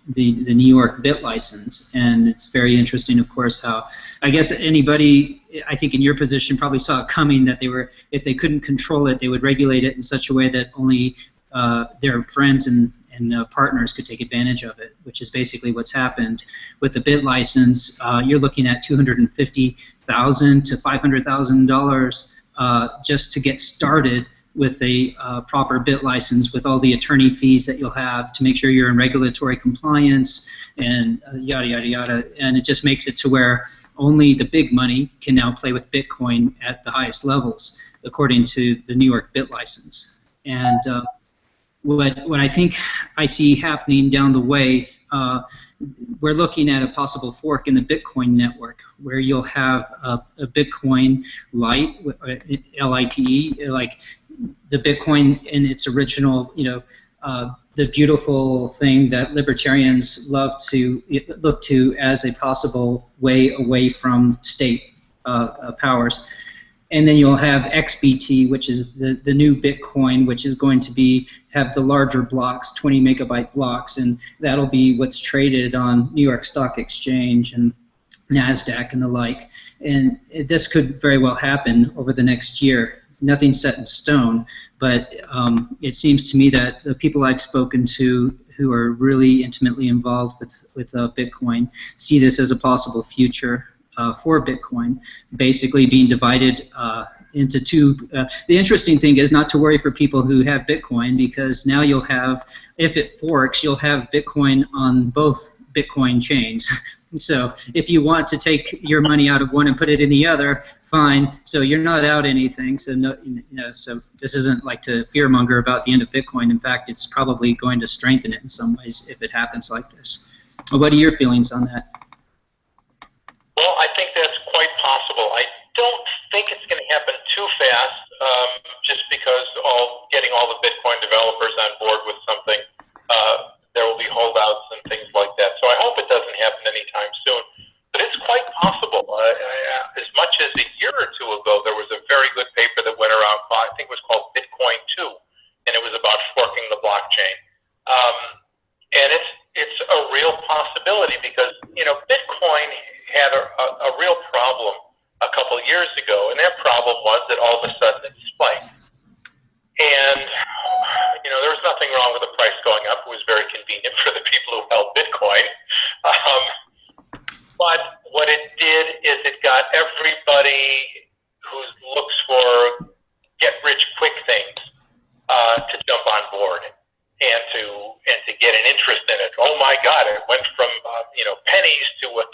the New York bit license. And it's very interesting, of course, how I guess anybody, I think in your position, probably saw it coming that they were, if they couldn't control it, they would regulate it in such a way that only their friends and partners could take advantage of it, which is basically what's happened with the bit license. You're looking at $250,000 to $500,000 just to get started with a proper bit license, with all the attorney fees that you'll have to make sure you're in regulatory compliance and yada, yada, yada. And it just makes it to where only the big money can now play with Bitcoin at the highest levels, according to the New York bit license. And what I think I see happening down the way, we're looking at a possible fork in the Bitcoin network, where you'll have a Bitcoin Lite, L-I-T-E, like the Bitcoin in its original, you know, the beautiful thing that libertarians love to look to as a possible way away from state powers. And then you'll have XBT, which is the new Bitcoin, which is going to have the larger blocks, 20 megabyte blocks, and that'll be what's traded on New York Stock Exchange and NASDAQ and the like. And this could very well happen over the next year. Nothing's set in stone, but it seems to me that the people I've spoken to who are really intimately involved with Bitcoin see this as a possible future for Bitcoin, basically being divided into two. The interesting thing is not to worry for people who have Bitcoin, because now you'll have, if it forks, you'll have Bitcoin on both Bitcoin chains. So if you want to take your money out of one and put it in the other, fine. So you're not out anything. So no, you know, so this isn't like to fearmonger about the end of Bitcoin. In fact, it's probably going to strengthen it in some ways if it happens like this. What are your feelings on that? Well, I think that's quite possible. I don't think it's going to happen too fast, just because getting all the Bitcoin developers on board with something, there will be holdouts and things like that. So I hope it doesn't happen anytime soon. But it's quite possible. As much as a year or two ago, there was a very good paper that went around, I think it was called Bitcoin 2, and it was about forking the blockchain. And it's a real possibility, because, you know, Bitcoin had a real problem a couple years ago, and that problem was that all of a sudden it spiked. And, you know, there was nothing wrong with the price going up. It was very convenient for the people who held Bitcoin. But what it did is it got everybody who looks for get-rich-quick things to jump on board and to get an interest in it. Oh my God! It went from you know, pennies to $1,000.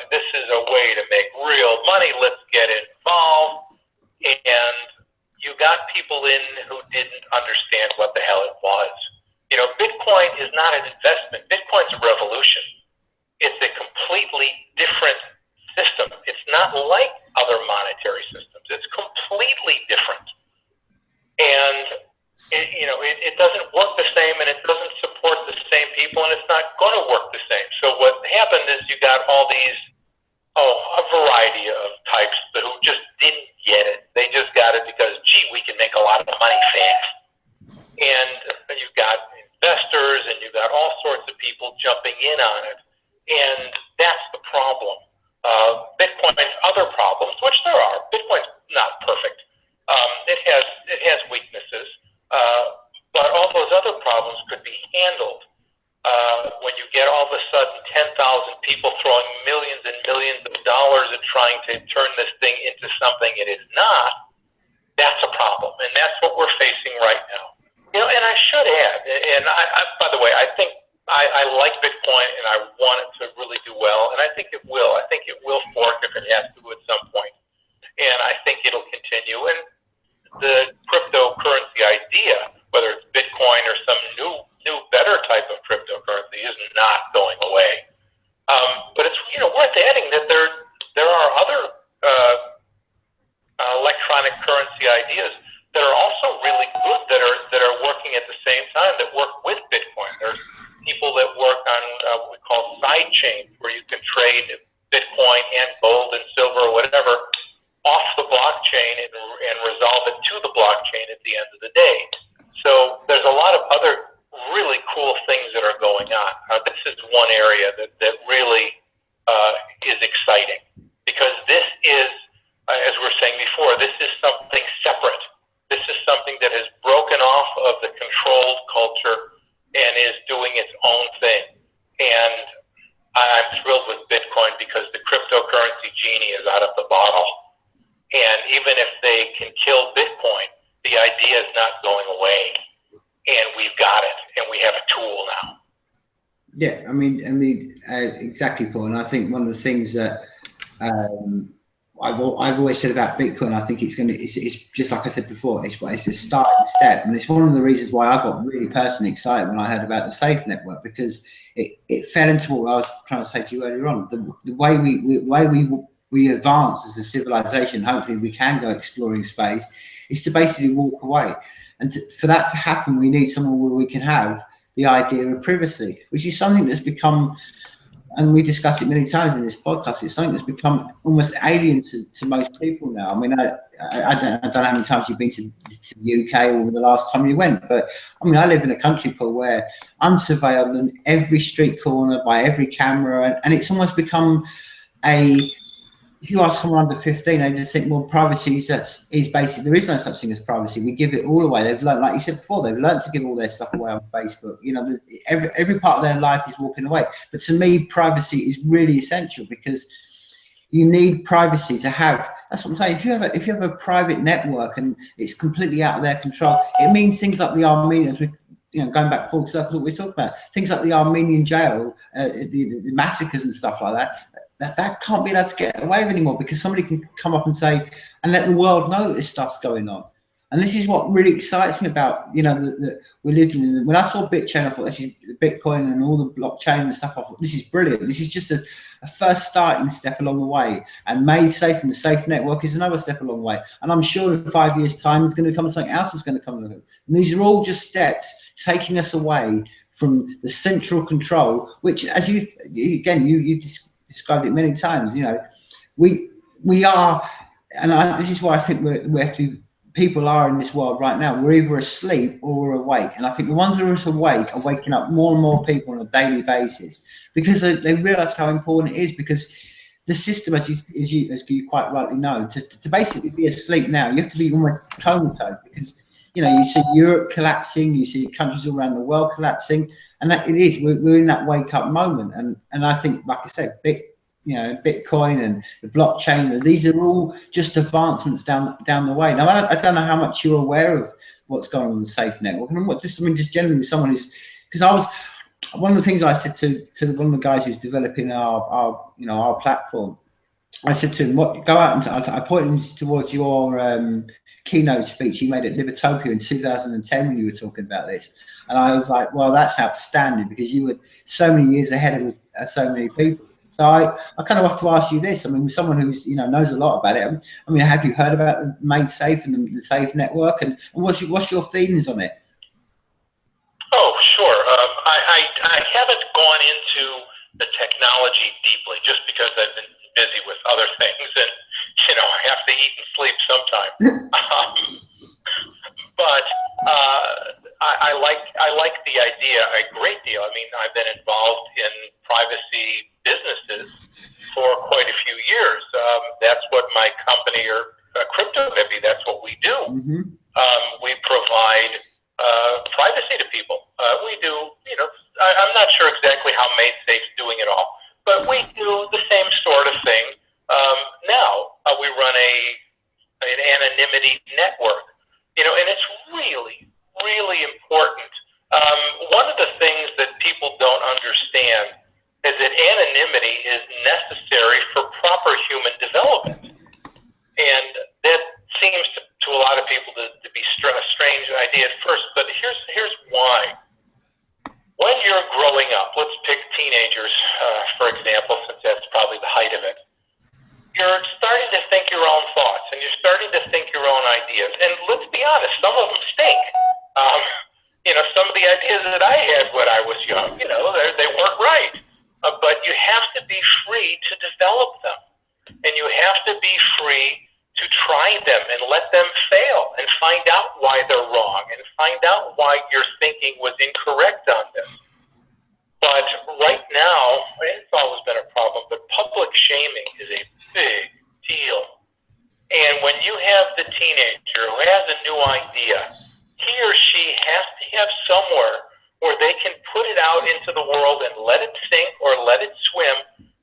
This is a way to make real money. Let's get involved. And you got people in who didn't understand what the hell it was. You know, Bitcoin is not an investment. Bitcoin's a revolution. It's a completely different system. It's not like other monetary systems. It's completely different. And it doesn't work the same, and it doesn't support the same people, and it's not going to work the same. So what happened is you got all these, a variety of types who just didn't get it. They just got it because, gee, we can make a lot of money fast. And you've got investors, and you've got all sorts of people jumping in on it. And that's the problem. Bitcoin's other problems, which there are. Bitcoin's not perfect. It has weaknesses. But all those other problems could be handled. When you get all of a sudden 10,000 people throwing millions and millions of dollars and trying to turn this thing into something it is not, that's a problem. And that's what we're facing right now. You know, and I should add, and I by the way, I think I like Bitcoin, and I want it to really do well, and I think it will. I think it will fork if it has to at some point. And I think it'll continue. And the cryptocurrency idea, whether it's Bitcoin or some new better type of cryptocurrency, is not going away. But it's, you know, worth adding that there are other electronic currencies work with Bitcoin. There's people that work on what we call side chains, where you can trade Bitcoin and gold and silver or whatever off the blockchain and resolve it to the blockchain at the end of the day. So there's a lot of other really cool things that are going on. This is one area that really is exciting, because this is, as we were saying before, this is something separate. This is something that has broken off of the controlled culture and is doing its own thing. And I'm thrilled with Bitcoin because the cryptocurrency genie is out of the bottle. And even if they can kill Bitcoin, the idea is not going away. And we've got it, and we have a tool now. Yeah, I mean, exactly, Paul. And I think one of the things that I've always said about Bitcoin, I think it's just like I said before, it's a starting step, and it's one of the reasons why I got really personally excited when I heard about the Safe Network, because it fell into what I was trying to say to you earlier on. The way we advance as a civilization, hopefully we can go exploring space, is to basically walk away, and for that to happen, we need somewhere where we can have the idea of privacy, which is something that's become, and we discussed it many times in this podcast, it's something that's become almost alien to most people now. I mean, I don't know how many times you've been to the UK or the last time you went, but I mean, I live in a country, Paul, where I'm surveilled in every street corner by every camera, and it's almost become if you ask someone under 15, they just think, well, privacy is basically, there is no such thing as privacy. We give it all away. They've learned, like you said before, they've learned to give all their stuff away on Facebook. You know, every part of their life is walking away. But to me, privacy is really essential, because you need privacy to have. That's what I'm saying. If you have a private network and it's completely out of their control, it means things like the Armenians, going back full circle, what we're talking about, things like the Armenian jail, the massacres and stuff like that. That can't be allowed to get away with anymore, because somebody can come up and say, and let the world know that this stuff's going on. And this is what really excites me about, that we're living in. When I saw BitChain, I thought, this is Bitcoin and all the blockchain and stuff. I thought, this is brilliant. This is just a first starting step along the way. And Made Safe and the Safe Network is another step along the way. And I'm sure in 5 years' time, there's going to come something else that's going to come along. And these are all just steps taking us away from the central control, which, as you described it many times, we are, and this is why I think we have to. People are in this world right now. We're either asleep or we're awake, and I think the ones that are awake are waking up more and more people on a daily basis, because they realise how important it is. Because the system, as you quite rightly know, to basically be asleep now, you have to be almost comatose, because you see Europe collapsing, you see countries all around the world collapsing, and that we're in that wake up moment. And I think, like I said, Bitcoin and the blockchain, these are all just advancements down the way. Now, I don't know how much you're aware of what's going on in the Safe Network, and just generally someone who's, because one of the things I said to one of the guys who's developing our platform, I said to him, go out, and I pointed him towards your keynote speech you made at Libertopia in 2010 when you were talking about this. And I was like, well, that's outstanding, because you were so many years ahead of so many people. So I kind of have to ask you this. I mean, someone who's knows a lot about it. I mean, have you heard about the Made Safe and the Safe Network, and what's your feelings on it? Oh, sure. I haven't gone into the technology deeply, just because I've been busy with other things, and I have to eat and sleep sometime. But I like the idea a great deal. I mean, I've been involved in privacy businesses for quite a few years. That's what my company, or Crypto Hippie, that's what we do. Mm-hmm. We provide privacy to people. We do, I'm not sure exactly how Made Safe's doing it all, but we do the same sort of thing. Now we run an anonymity network, and it's really, really important. One of the things that people don't understand is that anonymity is necessary for proper human development. And that seems to a lot of people to be a strange idea at first, but here's why. When you're growing up, let's pick teenagers, for example, since that's probably the height of it. You're starting to think your own thoughts, and you're starting to think your own ideas. And let's be honest, some of them stink. some of the ideas that I had when I was young, they weren't right. But you have to be free to develop them. And you have to be free to try them and let them fail and find out why they're wrong and find out why your thinking was incorrect on this. But right now, it's always been a problem, but public shaming is a big deal. And when you have the teenager who has a new idea, he or she has to have somewhere where they can put it out into the world and let it sink or let it swim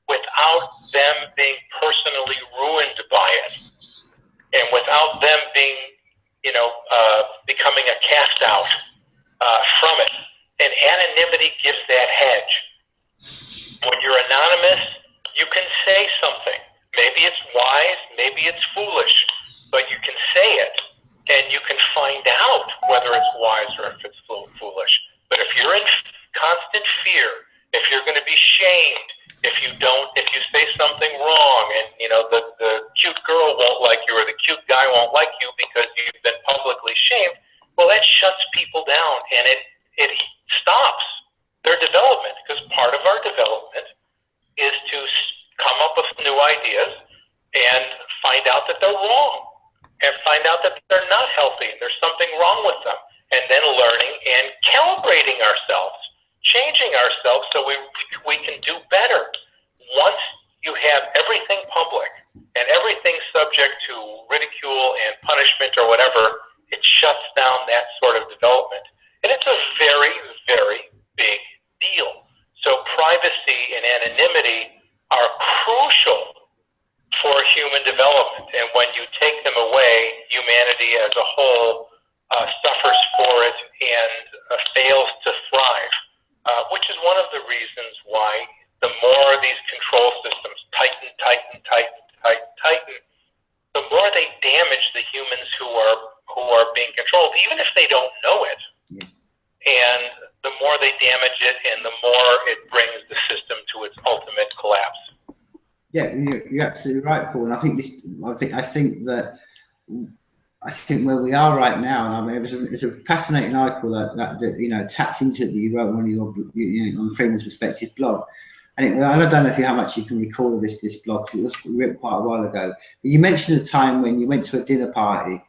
without them being personally ruined by it. And without them being, becoming a cast out from it. And anonymity gives that hedge. When you're anonymous, you can say something. Maybe it's wise, maybe it's foolish, but you can say it, and you can find out whether it's wise or if it's foolish. But if you're in constant fear, if you're going to be shamed, if you say something wrong, and the cute girl won't like you or the cute guy won't like you because you've been publicly shamed, well, that shuts people down, and it stops their development, because part of our development is to come up with new ideas and find out that they're wrong and find out that they're not healthy and there's something wrong with them, and then learning and calibrating ourselves, changing ourselves so we can do better. Once you have everything public and everything subject to ridicule and punishment or whatever, it shuts down that sort of development. And it's a very, very big deal. So privacy and anonymity are crucial for human development. And when you take them away, humanity as a whole suffers for it and fails to thrive, which is one of the reasons why the more these control systems tighten, the more they damage the humans who are being controlled, even if they don't know it. Yes. And the more they damage it, and the more it brings the system to its ultimate collapse. Yeah, you're absolutely right, Paul. And I think where we are right now, and I mean, it's a fascinating article that tapped into it that you wrote on on Freeman's Perspective blog. And I don't know how much you can recall of this blog, because it was written quite a while ago. But you mentioned a time when you went to a dinner party,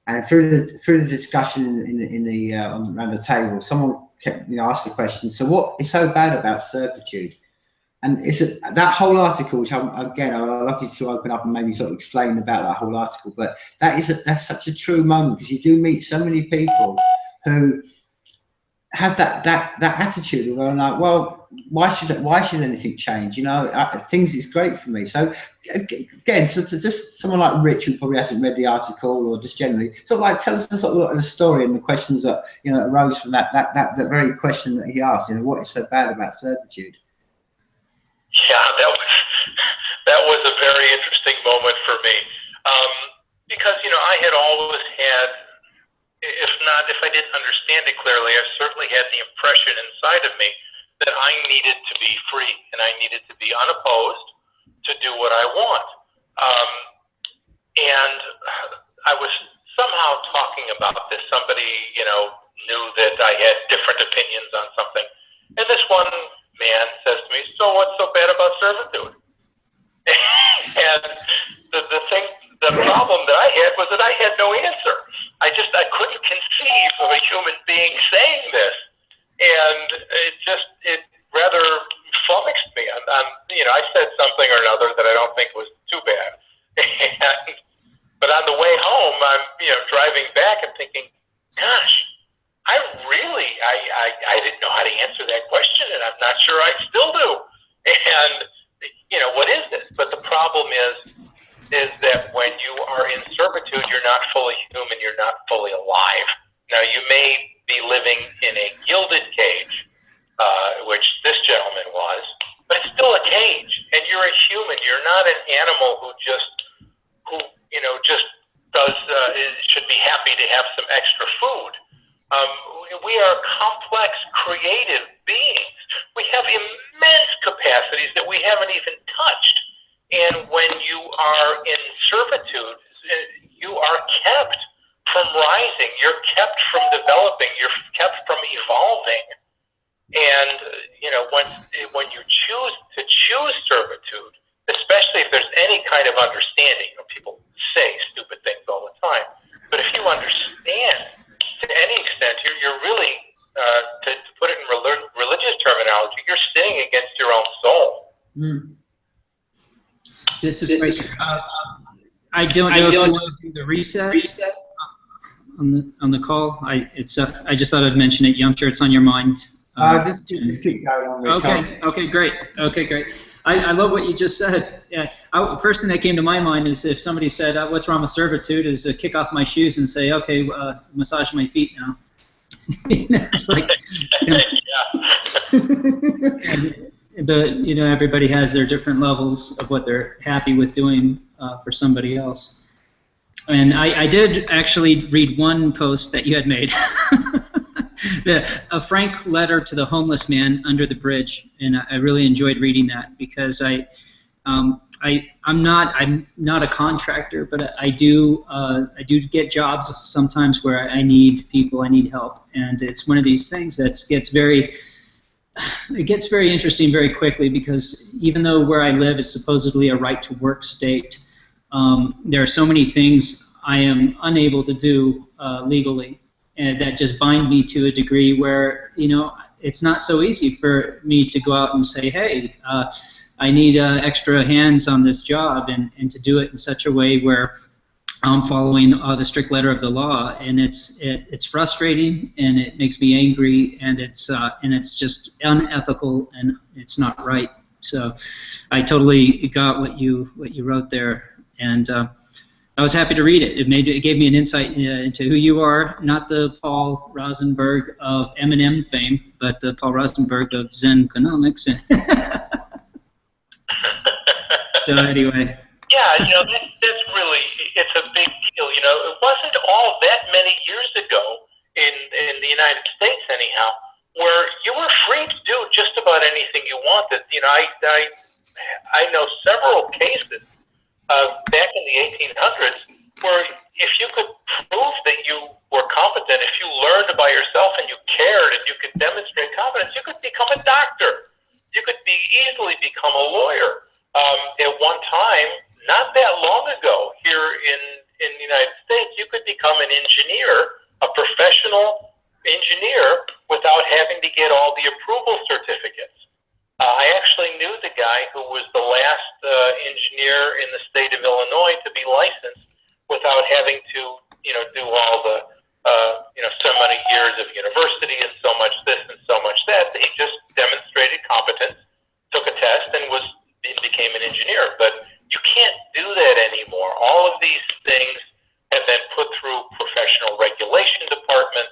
and through the discussion around the table, someone kept asked the question, so what is so bad about servitude? And that whole article, which I'd love you to open up and maybe sort of explain about that whole article. But that's such a true moment, because you do meet so many people who have that attitude of going like, well, why should anything change? Things is great for me. So again, so to just someone like Rich, who probably hasn't read the article, or just generally, sort of like tell us the sort of the story and the questions that arose from that very question that he asked. What is so bad about servitude? Yeah, that was a very interesting moment for me, because I had always had, if I didn't understand it clearly, I certainly had the impression inside of me that I needed to be free and I needed to be unopposed to do what I want. And I was somehow talking about this. Somebody, knew that I had different opinions on something, and this one man says to me, so what's so bad about servitude? And the problem that I had was that I had no answer. I couldn't conceive of a human being saying this, and it rather flummoxed me. I said something or another that I don't think was too bad. But on the way home, I'm driving back and thinking, gosh, I didn't know how to answer that question, and I'm not sure I still do. And what is this? But the problem is that when you are in servitude, you're not fully human, you're not fully alive. Now, you may be living in a gilded cage, which this gentleman was, but it's still a cage, and you're a human. You're not an animal who just should be happy to have some extra food. We are complex, creative beings. We have immense capacities that we haven't even touched. And when you are in servitude, you are kept from rising. You're kept from developing. You're kept from evolving. And when you choose servitude, especially if there's any kind of understanding, people say stupid things all the time, but if you understand to any extent, you're really, to put it in religious terminology, you're sinning against your own soul. This is great. I don't know if you want to do the reset on the call. I just thought I'd mention it. I'm sure it's on your mind. Just keep going on. Okay, great. I love what you just said. Yeah. First thing that came to my mind is if somebody said, "What's wrong with servitude?" is to kick off my shoes and say, "Okay, massage my feet now." It's like, but everybody has their different levels of what they're happy with doing for somebody else. And I did actually read one post that you had made. A frank letter to the homeless man under the bridge, and I really enjoyed reading that because I'm not a contractor, but I do get jobs sometimes where I need people, I need help, and it's one of these things that gets very interesting very quickly because even though where I live is supposedly a right to work state, there are so many things I am unable to do legally. And that just bind me to a degree where, it's not so easy for me to go out and say, hey, I need extra hands on this job and to do it in such a way where I'm following the strict letter of the law. And it's frustrating and it makes me angry and it's just unethical and it's not right. So I totally got what you wrote there. And I was happy to read it. It gave me an insight into who you are, not the Paul Rosenberg of M&M fame, but the Paul Rosenberg of Zen economics. So anyway. Yeah, that's really, it's a big deal. It wasn't all that many years ago in the United States, anyhow, where you were free to do just about anything you wanted. I know several cases back in the 1800s, where if you could prove that you were competent, if you learned by yourself and you cared and you could demonstrate competence, you could become a doctor. You could easily become a lawyer. At one time, not that long ago, here in the United States, you could become an engineer, a professional engineer, without having to get all the approval certificates. I actually knew the guy who was the last engineer in the state of Illinois to be licensed without having to, do all the, so many years of university and so much this and so much that. He just demonstrated competence, took a test, and became an engineer. But you can't do that anymore. All of these things have been put through professional regulation departments.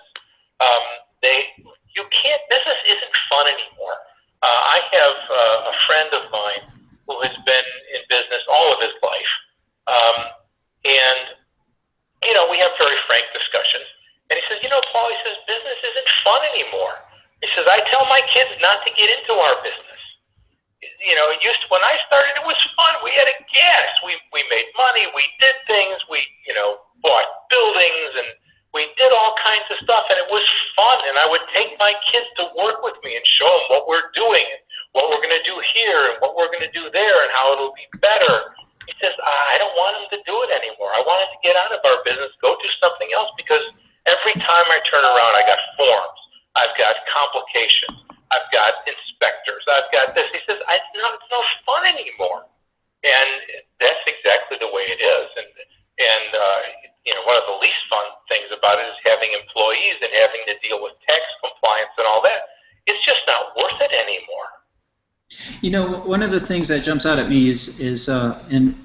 You can't. Business isn't fun anymore. I have a friend of mine who has been in business all of his life, and we have very frank discussions. And he says, Paul, he says, business isn't fun anymore. He says, I tell my kids not to get into our business. When I started, it was fun. We had a gas. We made money. We did things. We bought buildings and we did all kinds of stuff, and it was fun. And I would take my kids to work with me and show them what we're doing, and what we're going to do here, and what we're going to do there, and how it'll be better. He says, I don't want them to do it anymore. I want them to get out of our business, go do something else, because every time I turn around, I got forms, I've got complications, I've got inspectors, I've got this. He says, it's no fun anymore. And that's exactly the way it is. And one of the least fun things about it is having employees and having to deal with tax compliance and all that. It's just not worth it anymore. One of the things that jumps out at me is and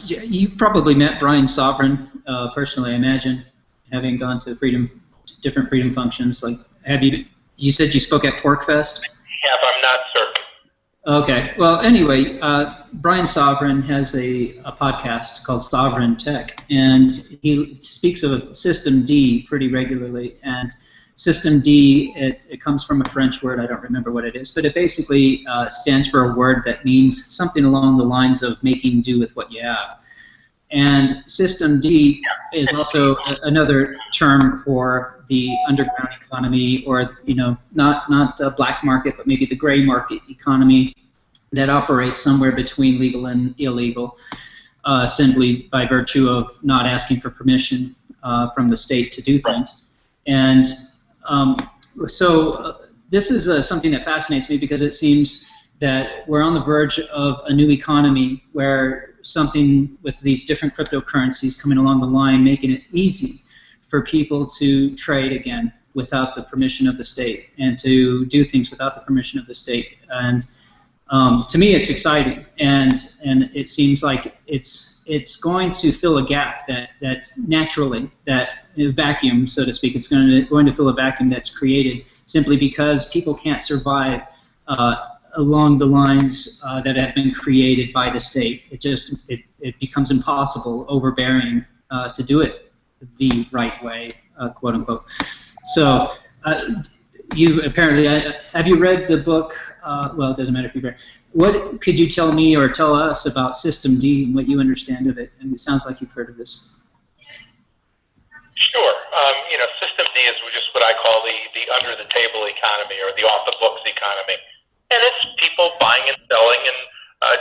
you've probably met Brian Sovereign personally, I imagine, having gone to different freedom functions. Like, you said you spoke at PorcFest? I have. I'm not certain. Okay. Well, anyway, Brian Sovereign has a podcast called Sovereign Tech, and he speaks of System D pretty regularly. And System D, it comes from a French word, I don't remember what it is, but it basically stands for a word that means something along the lines of making do with what you have. And System D is also another term for the underground economy, or not a black market, but maybe the gray market economy that operates somewhere between legal and illegal, simply by virtue of not asking for permission from the state to do things. And so this is something that fascinates me, because it seems that we're on the verge of a new economy where something with these different cryptocurrencies coming along the line, making it easy for people to trade again without the permission of the state, and to do things without the permission of the state. And to me, it's exciting, and it seems like it's going to fill a gap that's naturally, that vacuum, so to speak. It's going to fill a vacuum that's created simply because people can't survive along the lines that have been created by the state. It becomes impossible, overbearing, to do it the right way, quote unquote. So you apparently, have you read the book? Well, it doesn't matter if you've read. What could you tell me or tell us about System D and what you understand of it? And it sounds like you've heard of this. Sure. System D is just what I call the under-the-table economy, or the off-the-books economy. And it's people buying and selling, and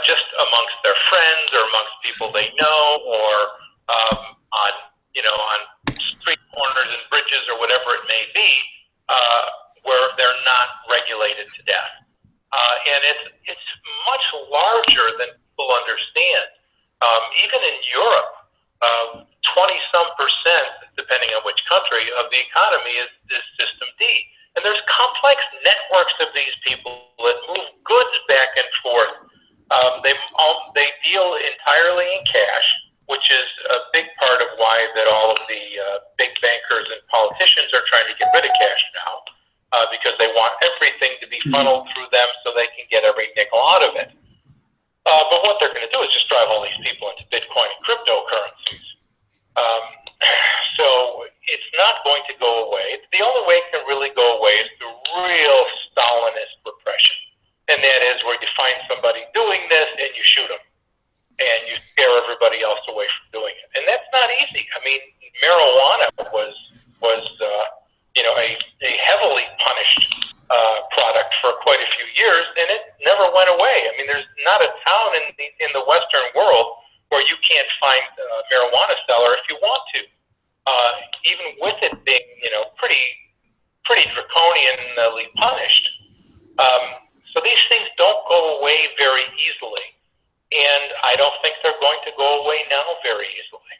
just amongst their friends or amongst people they know, or on street corners and bridges or whatever it may be, where they're not regulated to death. And it's much larger than people understand. Even in Europe, 20-some%, depending on which country, of the economy is System D. And there's complex networks of these people that move goods back and forth. They deal entirely in cash, which is a big part of why that all of the big bankers and politicians are trying to get rid of cash now, because they want everything to be funneled through them so they can get every nickel out of it. But what they're going to do is just drive all these people into Bitcoin and cryptocurrencies. So it's not going to go away. The only way it can really go away is through real Stalinist repression. And that is where you find somebody doing this and you shoot them. And you scare everybody else away from doing it. And that's not easy. I mean, marijuana was a heavily punished product for quite a few years, and it never went away. I mean, there's not a town in the Western world where you can't find a marijuana seller if you want to. Even with it being, pretty draconianly punished. So these things don't go away very easily, and I don't think they're going to go away now very easily.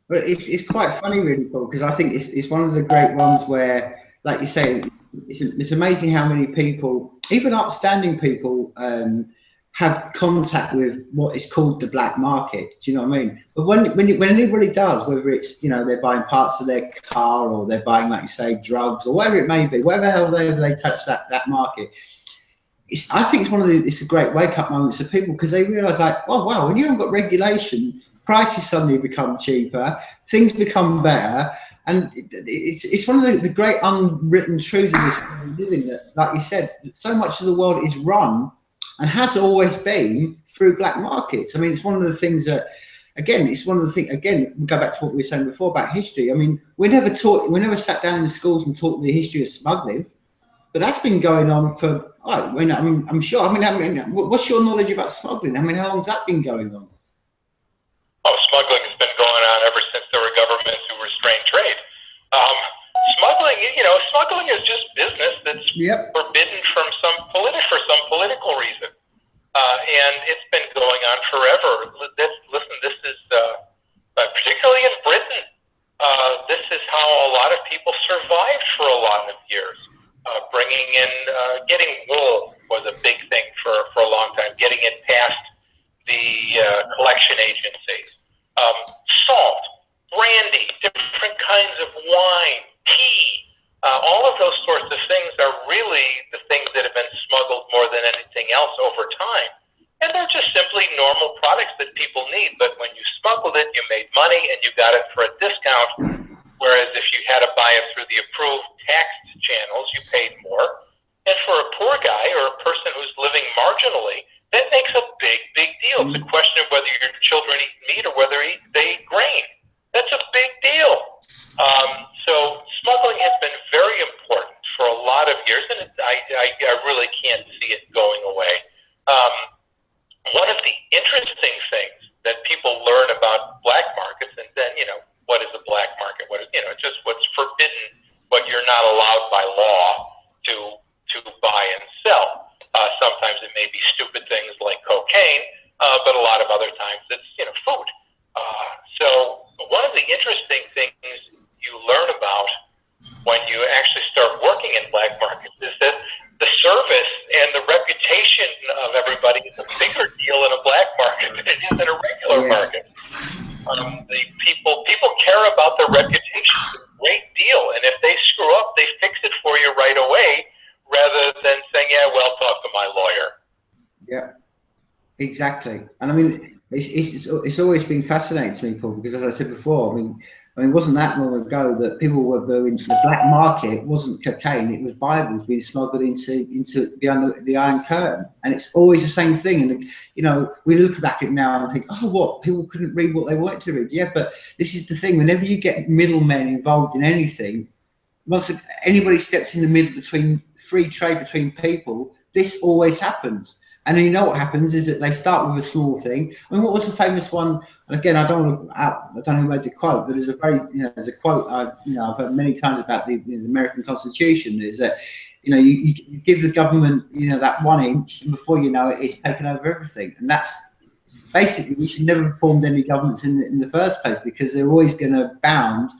But it's quite funny, really, Paul, because I think it's one of the great ones where, like you say, it's amazing how many people, even upstanding people, have contact with what is called the black market. Do you know what I mean? But when anybody does, whether it's they're buying parts of their car, or they're buying, like you say, drugs, or whatever it may be, whatever they touch that market, I think it's a great wake up moments for people, because they realise, like, oh wow, when you haven't got regulation, prices suddenly become cheaper, things become better. And it's one of the great unwritten truths of this living, that, like you said, that so much of the world is run and has always been through black markets. I mean, it's one of the things that, again, we go back to what we were saying before about history. I mean, we never sat down in the schools and taught the history of smuggling, but that's been going on for, I'm sure. I mean, what's your knowledge about smuggling? I mean, how long's that been going on? Oh, smuggling has been going on ever since there were governments who restrained trade. Smuggling is just business that's forbidden for some political reason, and it's been going on forever. Listen, this is particularly in Britain. This is how a lot of people survived for a lot of years. Bringing in, getting wool was a big thing for a long time. Getting it past the collection agencies. Salt, brandy, different kinds of wine, tea, all of those sorts of things are really the things that have been smuggled more than anything else over time. And they're just simply normal products that people need. But when you smuggled it, you made money and you got it for a discount. Whereas if you had to buy it through the approved taxed channels, you paid more. And for a poor guy or a person who's living marginally, that makes a big deal. It's a question of whether your children eat meat or and I really can't see it going away. One of the interesting things that people learn about black markets, and then, you know, what is a black market? What is, you know, just what's forbidden, what you're not allowed by law to buy and sell. Sometimes it may be stupid things like cocaine, but a lot of other times it's, you know, food. So one of the interesting things you learn about when you actually start working in black markets is that the service and the reputation of everybody is a bigger deal in a black market than it is in a regular market. The people care about their reputation a great deal, and if they screw up, they fix it for you right away, rather than saying, "Yeah, well, talk to my lawyer." Yeah, exactly. And I mean, it's always been fascinating to me, Paul, because as I said before, I mean, it wasn't that long ago that people were going to the black market. It wasn't cocaine; it was Bibles being smuggled into behind the Iron Curtain, and it's always the same thing. And you know, we look back at it now and think, "Oh, what? People couldn't read what they wanted to read." Yeah, but this is the thing: whenever you get middlemen involved in anything, once anybody steps in the middle between free trade between people, this always happens. And then you know what happens is that they start with a small thing. I mean, what was the famous one? And again, I don't know who made the quote, but there's a very, you know, there's a quote I've heard many times about the American Constitution. Is that, you know, you give the government, you know, that 1 inch, and before you know it, it's taken over everything. And that's basically, we should never have formed any governments in the first place, because they're always going to bound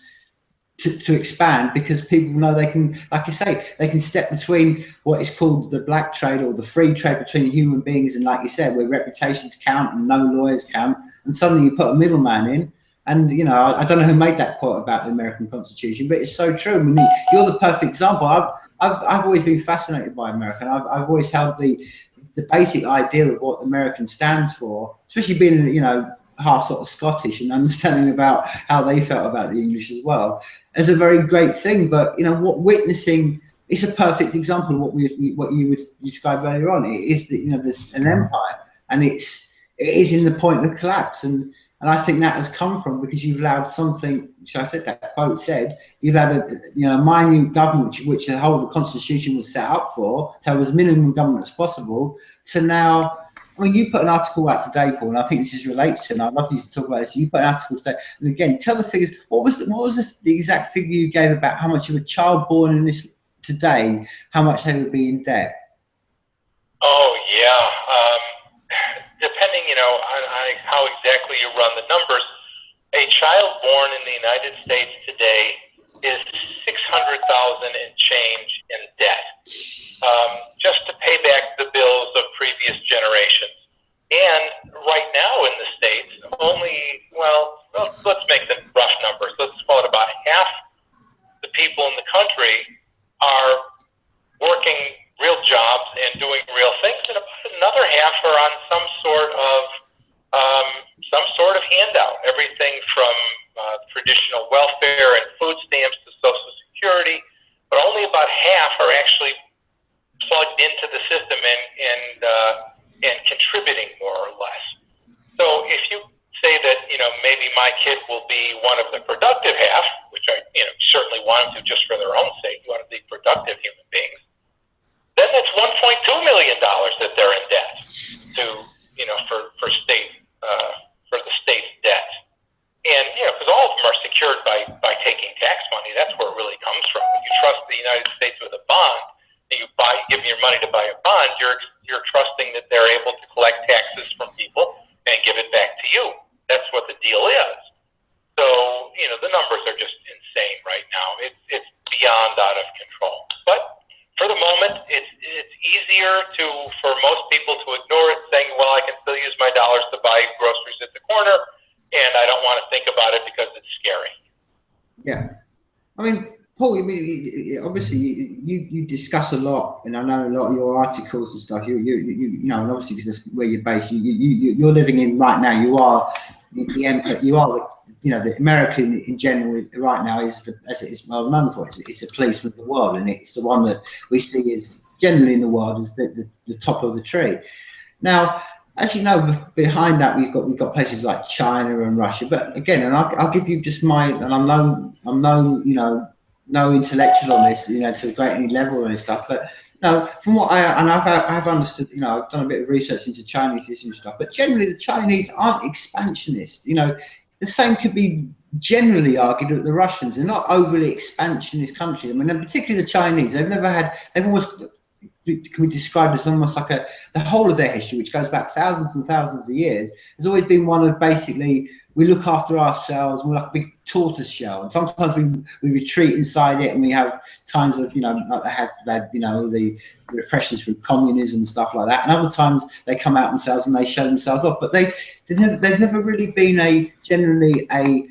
to expand, because people know they can, like you say, they can step between what is called the black trade or the free trade between human beings, and like you said, where reputations count and no lawyers count, and suddenly you put a middleman in. And you know, I don't know who made that quote about the American Constitution, but it's so true. I mean, you're the perfect example. I've always been fascinated by America. I've always held the basic idea of what American stands for, especially being, you know, half sort of Scottish and understanding about how they felt about the English as well, as a very great thing. But you know, what witnessing is a perfect example of what you would describe earlier on. It is that, you know, there's an empire, and it is in the point of collapse, and I think that has come from, because you've allowed something, which I said, that quote said, you've had a, you know, minute government, which the whole of the Constitution was set up for, to have as minimum government as possible, to now. I mean, you put an article out today, Paul, and I think this is relates to, and I'd love you to talk about this. You put an article today, and again, tell the figures. What was the exact figure you gave about how much of a child born in this today, how much they would be in debt? Oh yeah, depending, you know, on how exactly you run the numbers, a child born in the United States today is 600,000 and change in debt. Just to pay back the bills of previous generations. And right now in the States, only, well, let's make the rough numbers. Let's call it about half the people in the country are working real jobs and doing real things, and about another half are on some sort of handout. Everything from traditional welfare and food stamps to Social Security, but only about half are actually plugged into the system and contributing more or less. So if you say that, you know, maybe my kid will be one of the productive half, which I, you know, certainly want them to just for their own sake, you want to be productive human beings, then that's $1.2 million that they're in debt to, you know, for the state's debt. And, you know, because all of them are secured by taking tax money. That's where it really comes from. When you trust the United States with a bond, you give them your money to buy a bond, you're trusting that they're able to collect taxes from people and give it back to you. That's what the deal is. So, you know, the numbers are just insane right now. It's beyond out of control. But for the moment, it's easier for most people to ignore it, saying, well, I can still use my dollars to buy groceries at the corner, and I don't want to think about it because it's scary. Yeah. I mean, Paul, I mean, obviously you discuss a lot, and I know a lot of your articles and stuff. You know, and obviously because that's where you're based. You're living in right now. You are the emperor. You are the American in general right now is as it is well known for. It's a policeman of the world, and it's the one that we see as generally in the world as the top of the tree. Now, as you know, behind that we've got places like China and Russia. But again, and I'll give you just and I'm no intellectual on this, you know, to a great any level and stuff. But No, from what I've understood, you know, I've done a bit of research into Chinese history and stuff, but generally the Chinese aren't expansionist. You know, the same could be generally argued that the Russians are not overly expansionist countries. I mean, particularly the Chinese, they've almost, can be described as almost like the whole of their history, which goes back thousands and thousands of years, has always been one of basically, we look after ourselves, we're like a big tortoise shell, and sometimes we retreat inside it, and we have times of, you know, like they had you know, the repressions from communism and stuff like that, and other times they come out themselves and they show themselves off, but they've never really been generally a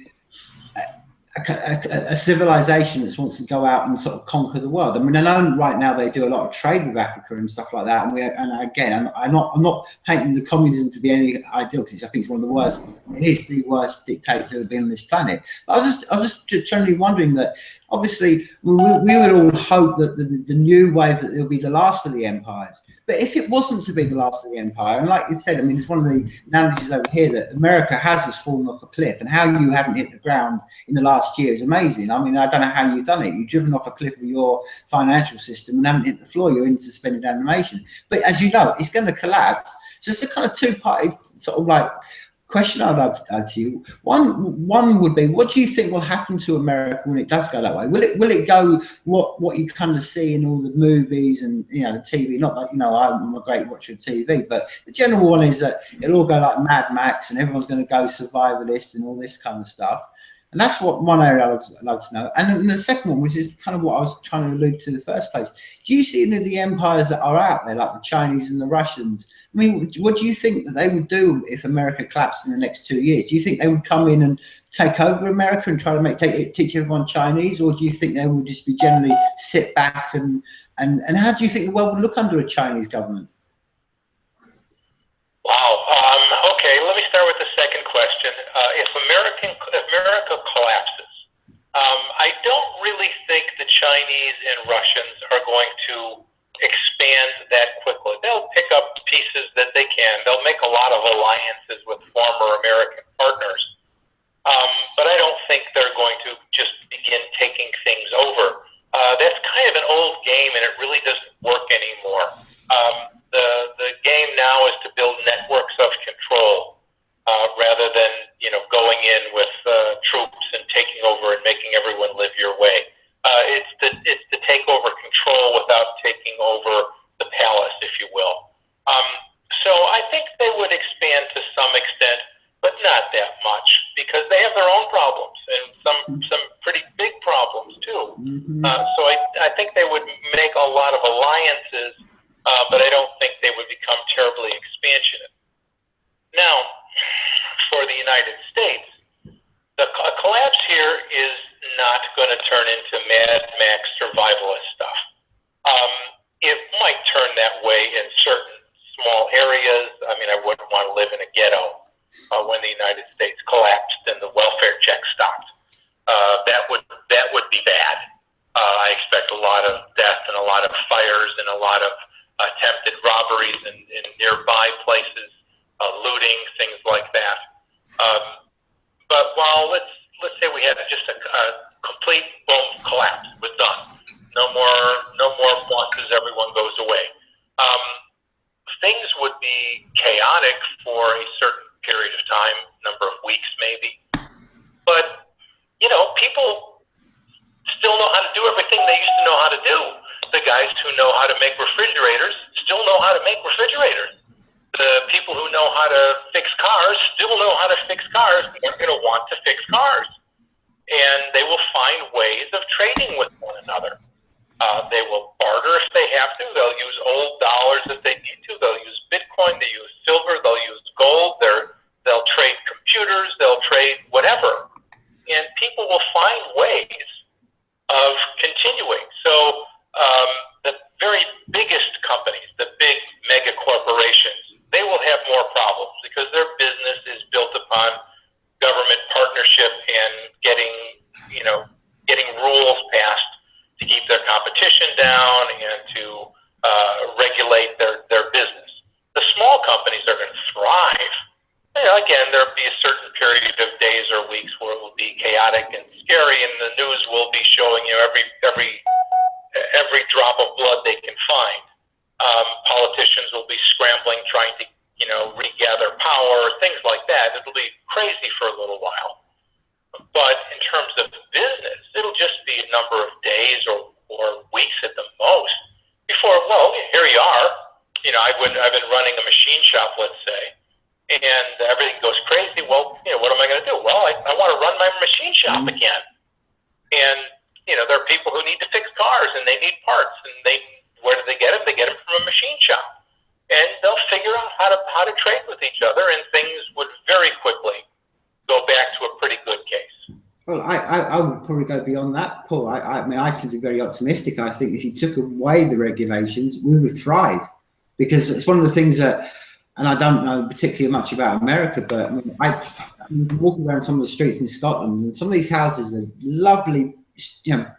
civilization that wants to go out and sort of conquer the world. I mean, I know right now they do a lot of trade with Africa and stuff like that. And again, I'm not painting the communism to be any ideal, because I think it's one of the worst. It is the worst dictator to have been on this planet. But I was just generally wondering that. Obviously, we would all hope that the new wave, that it'll be the last of the empires. But if it wasn't to be the last of the empire, and like you said, I mean, it's one of the analogies over here that America has just fallen off a cliff, and how you haven't hit the ground in the last year is amazing. I mean, I don't know how you've done it. You've driven off a cliff of your financial system and haven't hit the floor. You're in suspended animation. But as you know, it's going to collapse. So it's a kind of two-party sort of like question I'd like to add to you. One would be, what do you think will happen to America when it does go that way? Will it go what you kind of see in all the movies and, you know, the TV? Not that, you know, I'm a great watcher of TV, but the general one is that it'll all go like Mad Max and everyone's going to go survivalist and all this kind of stuff. And that's one area I'd like to know. And then the second one, which is kind of what I was trying to allude to in the first place. Do you see any of the empires that are out there, like the Chinese and the Russians? I mean, what do you think that they would do if America collapsed in the next 2 years? Do you think they would come in and take over America and try to teach everyone Chinese? Or do you think they would just be generally sit back and how do you think the world would look under a Chinese government? Wow. Okay, let me start with the second question. If America collapses, I don't really think the Chinese and Russians are going to expand that quickly. They'll pick up pieces that they can. They'll make a lot of alliances with former American partners. But I don't think they're going to just begin taking things over. That's kind of an old game, and it really doesn't work anymore. The game now is to build networks of control rather than, you know, going in with troops and taking over and making everyone live your way. It's to take over control without taking over the palace, if you will. So I think they would expand to some extent, but not that much, because they have their own problems and some pretty big problems too. So I think they would make a lot of alliances, but I don't think they would become terribly expansionist. Now, for the United States, the collapse here is not going to turn into Mad Max survivalist stuff. It might turn that way in certain small areas. I mean, I wouldn't want to live in a ghetto when the United States collapsed and the welfare check stopped. That would be bad. I expect a lot of death and a lot of fires and a lot of attempted robberies in nearby places, looting, things like that. But while let's say we had just a complete boom collapse, it was done. No more bosses, everyone goes away. Things would be chaotic for a certain period of time, number of weeks maybe. But, you know, people still know how to do everything they used to know how to do. The guys who know how to make refrigerators still know how to make refrigerators. The people who know how to fix cars still know how to fix cars. They're going to want to fix cars. And they will find ways of trading with one another. They will barter if they have to. They'll use old dollars if they need to. They'll use Bitcoin. They use silver. They'll use gold. They'll trade computers. They'll trade whatever. And people will find ways of continuing. So the very biggest companies, the big mega corporations, they will have more problems because their business is built upon government partnership and getting rules passed to keep their competition down and to regulate their business. The small companies are going to thrive. You know, again, there'll be a certain period of days or weeks where it will be chaotic and scary, and the news will be showing you every drop of blood they can find. trying to, regather power, things like that. It'll be crazy for a little while. But in terms of business, it'll just be a number of days or weeks at the most before, well, here you are. I've been running a machine shop, let's say, and everything goes crazy. Well, what am I going to do? Well, I want to run my machine shop again. And, there are people who need to fix cars and they need parts, and where do they get them? They get them from a machine shop. And they'll figure out how to trade with each other, and things would very quickly go back to a pretty good case. Well, I would probably go beyond that, Paul. I mean, I tend to be very optimistic. I think if you took away the regulations, we would thrive, because it's one of the things that, and I don't know particularly much about America, but I mean, walking around some of the streets in Scotland, and some of these houses are lovely,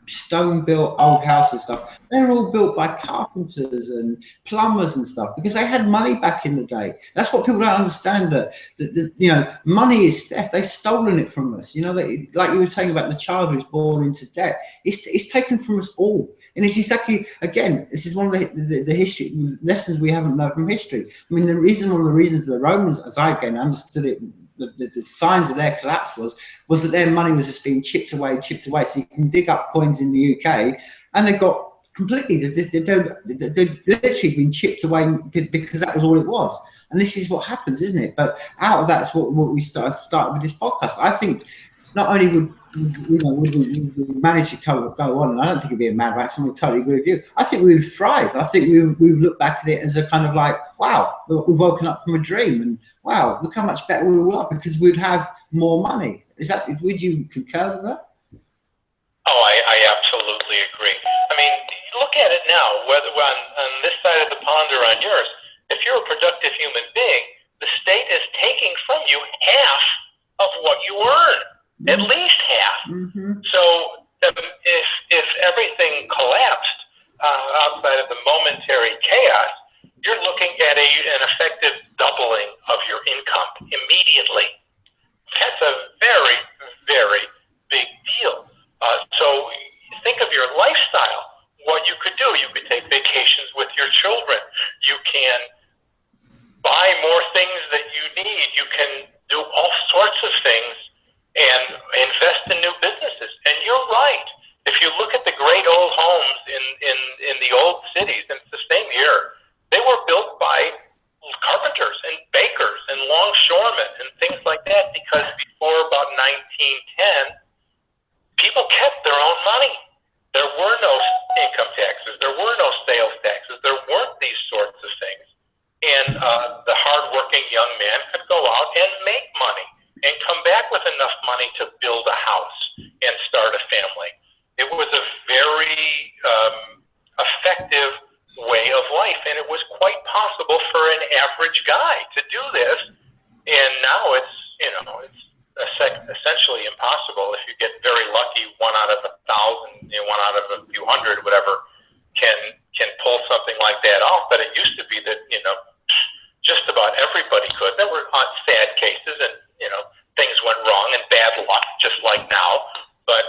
stone-built old houses and stuff. They're all built by carpenters and plumbers and stuff, because they had money back in the day. That's what people don't understand, that money is theft. They've stolen it from us. Like you were saying about the child who's born into debt, it's taken from us all. And it's exactly, again, this is one of the history lessons we haven't learned from history. I mean, one of the reasons the Romans, as I again understood it, the signs of their collapse was that their money was just being chipped away. So you can dig up coins in the UK, and they got completely, they've literally been chipped away because that was all it was. And this is what happens, isn't it? But out of that's what we started with this podcast. I think not only would we manage to go on, and I don't think it'd be a mad wax, and we totally agree with you. I think we would thrive. I think we would look back at it as a kind of like, wow, we've woken up from a dream, and wow, look how much better we will are, because we'd have more money. Would you concur with that? Oh, I absolutely agree. I mean, look at it now, whether on this side of the pond or on yours, if you're a productive human being, the state is taking from you half of what you earn. At least half. So if everything collapsed outside of the momentary chaos, you're looking at an effective doubling of your income immediately. That's a very, very big deal. So think of your lifestyle. What you could do, you could take vacations with your children. You can buy more things that you need. You can do all sorts of things and invest in new businesses. And you're right. If you look at the great old homes in the old cities, and it's the same here, they were built by carpenters and bakers and longshoremen and things like that, because before about 1910, people kept their own money. There were no income taxes. There were no sales taxes. There weren't these sorts of things. And the hardworking young man could go out and make money and come back with enough money to build a house and start a family. It was a very effective way of life, and it was quite possible for an average guy to do this. And now it's essentially impossible. If you get very lucky, 1 out of 1,000, 1 out of a few hundred, whatever, can pull something like that off. But it used to be that just about everybody could. There were sad cases, and things went wrong and bad luck, just like now. But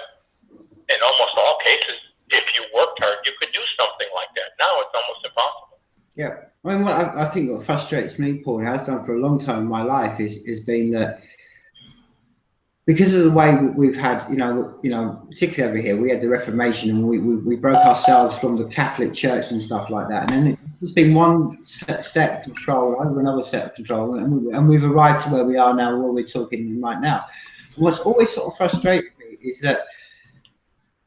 in almost all cases, if you worked hard, you could do something like that. Now it's almost impossible. Yeah, I mean, I think what frustrates me, Paul, and has done for a long time in my life, is been that because of the way we've had, particularly over here, we had the Reformation, and we broke ourselves from the Catholic Church and stuff like that, and then there's been one step of control over another set of control, and we've arrived to where we are now, where we're talking right now. And what's always sort of frustrated me is that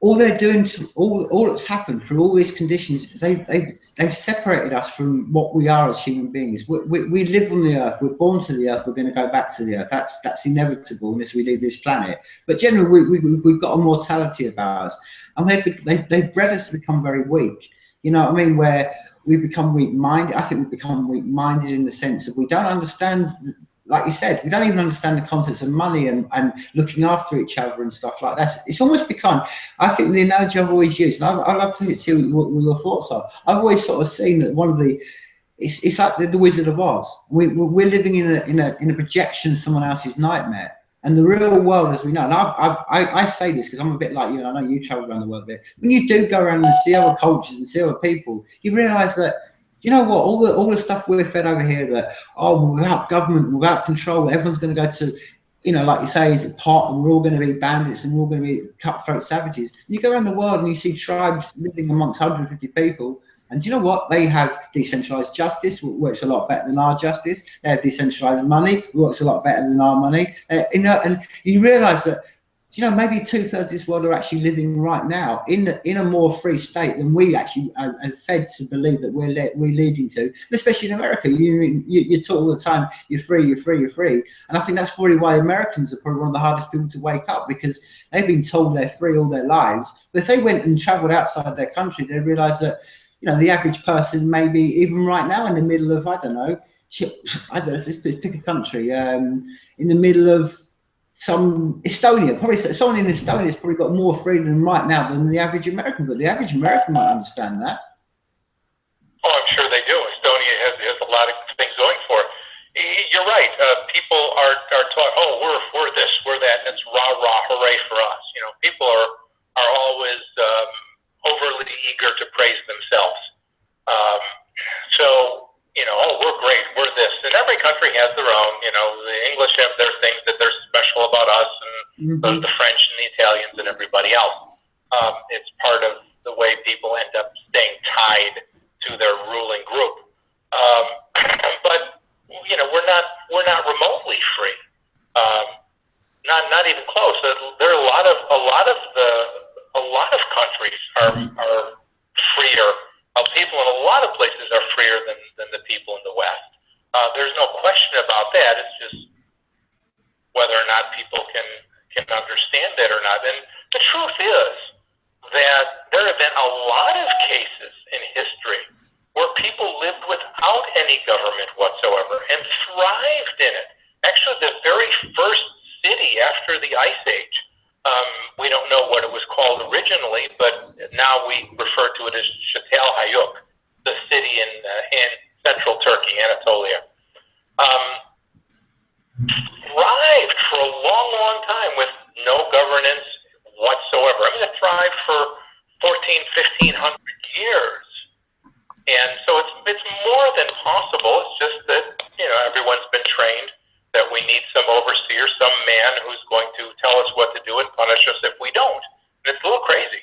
all they're doing, all that's happened through all these conditions, they've separated us from what we are as human beings. We live on the earth. We're born to the earth. We're going to go back to the earth. That's inevitable unless we leave this planet. But generally, we've got a mortality about us, and they've bred us to become very weak. You know what I mean? Where we become weak-minded. I think we become weak-minded in the sense of we don't understand. Like you said, we don't even understand the concepts of money and looking after each other and stuff like that. It's almost become, I think the analogy I've always used, and I'd love to see what your thoughts are. I've always sort of seen that it's like the Wizard of Oz. We're living in a projection of someone else's nightmare. And the real world, as we know, and I say this because I'm a bit like you, and I know you travel around the world a bit. When you do go around and see other cultures and see other people, you realise that Do you know what? All the stuff we're fed over here that, oh, without government, without control, everyone's going to go to, you know, like you say, is a pot, and we're all going to be bandits and we're all going to be cutthroat savages. You go around the world and you see tribes living amongst 150 people, and do you know what? They have decentralized justice, which works a lot better than our justice. They have decentralized money, which works a lot better than our money. You know, and you realize that, you know, maybe 2/3 of this world are actually living right now in a more free state than we actually are fed to believe that we're leading to. And especially in America, you talk all the time, you're free, you're free, you're free. And I think that's probably why Americans are probably one of the hardest people to wake up, because they've been told they're free all their lives. But if they went and traveled outside their country, they realize that, you know, the average person, maybe even right now in the middle of, I don't know, let's pick a country, in the middle of some Estonia, probably someone in Estonia has probably got more freedom right now than the average American, but the average American might understand that. Oh, I'm sure they do. Estonia has a lot of things going for it. You're right. People are taught, oh, we're this, we're that, and it's rah rah, hooray for us. You know, people are always overly eager to praise themselves. So, you know, oh, we're great, we're this. And every country has their own, you know, the English have their things that they're special about us, and the French and the Italians and everybody else. It's part of the way people end up staying tied to their ruling group. But, you know, we're not remotely free. Not even close. There are a lot of countries are freer. People in a lot of places are freer than the people in the West. There's no question about that. It's just whether or not people can understand that or not. And the truth is that there have been a lot of cases in history where people lived without any government whatsoever and thrived in it. Actually, the very first city after the Ice Age, we don't know what it was called originally, but now we refer to it as Çatal Hayuk, the city in central Turkey, Anatolia. Thrived for a long, long time with no governance whatsoever. I mean, it thrived for 1,500 years. And so it's more than possible. It's just that, you know, everyone's been trained that we need some overseer, some man who's going to tell us what to do and punish us if we don't. And it's a little crazy.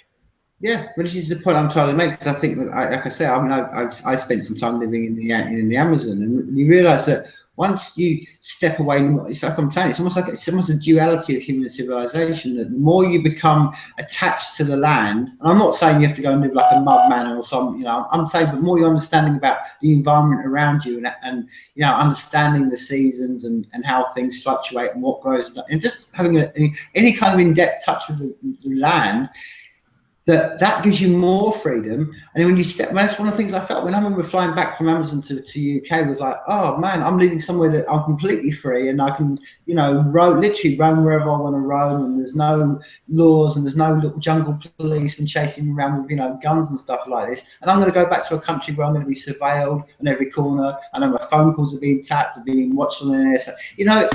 Yeah, but this is the point I'm trying to make, because I think, like I say, I mean, I spent some time living in the Amazon, and you realise that once you step away, it's like I'm saying, it's almost a duality of human civilization. That the more you become attached to the land, and I'm not saying you have to go and live like a mud man or some, you know, I'm saying, but more you're understanding about the environment around you, and you know, understanding the seasons and how things fluctuate and what grows, and just having any kind of in-depth touch with the land. That gives you more freedom. And when you that's one of the things I felt when I remember flying back from Amazon to UK, was like, oh man, I'm living somewhere that I'm completely free, and I can, you know, literally roam wherever I want to roam, and there's no laws, and there's no little jungle police and chasing me around with, you know, guns and stuff like this. And I'm going to go back to a country where I'm going to be surveilled on every corner. I know my phone calls are being tapped, are being watched on the air. So, you know,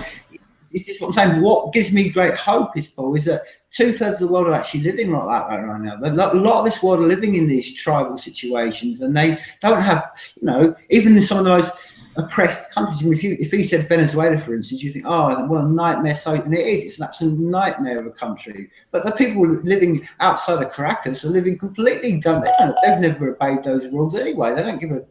it's just what I'm saying. What gives me great hope is, Paul, is that 2/3 of the world are actually living like that right now. A lot of this world are living in these tribal situations, and they don't have, you know, even in some of the most oppressed countries. I mean, if he said Venezuela, for instance, you think, oh, what a nightmare. So, and it is. It's an absolute nightmare of a country. But the people living outside of Caracas are living completely done. They've never obeyed those rules anyway. They don't give a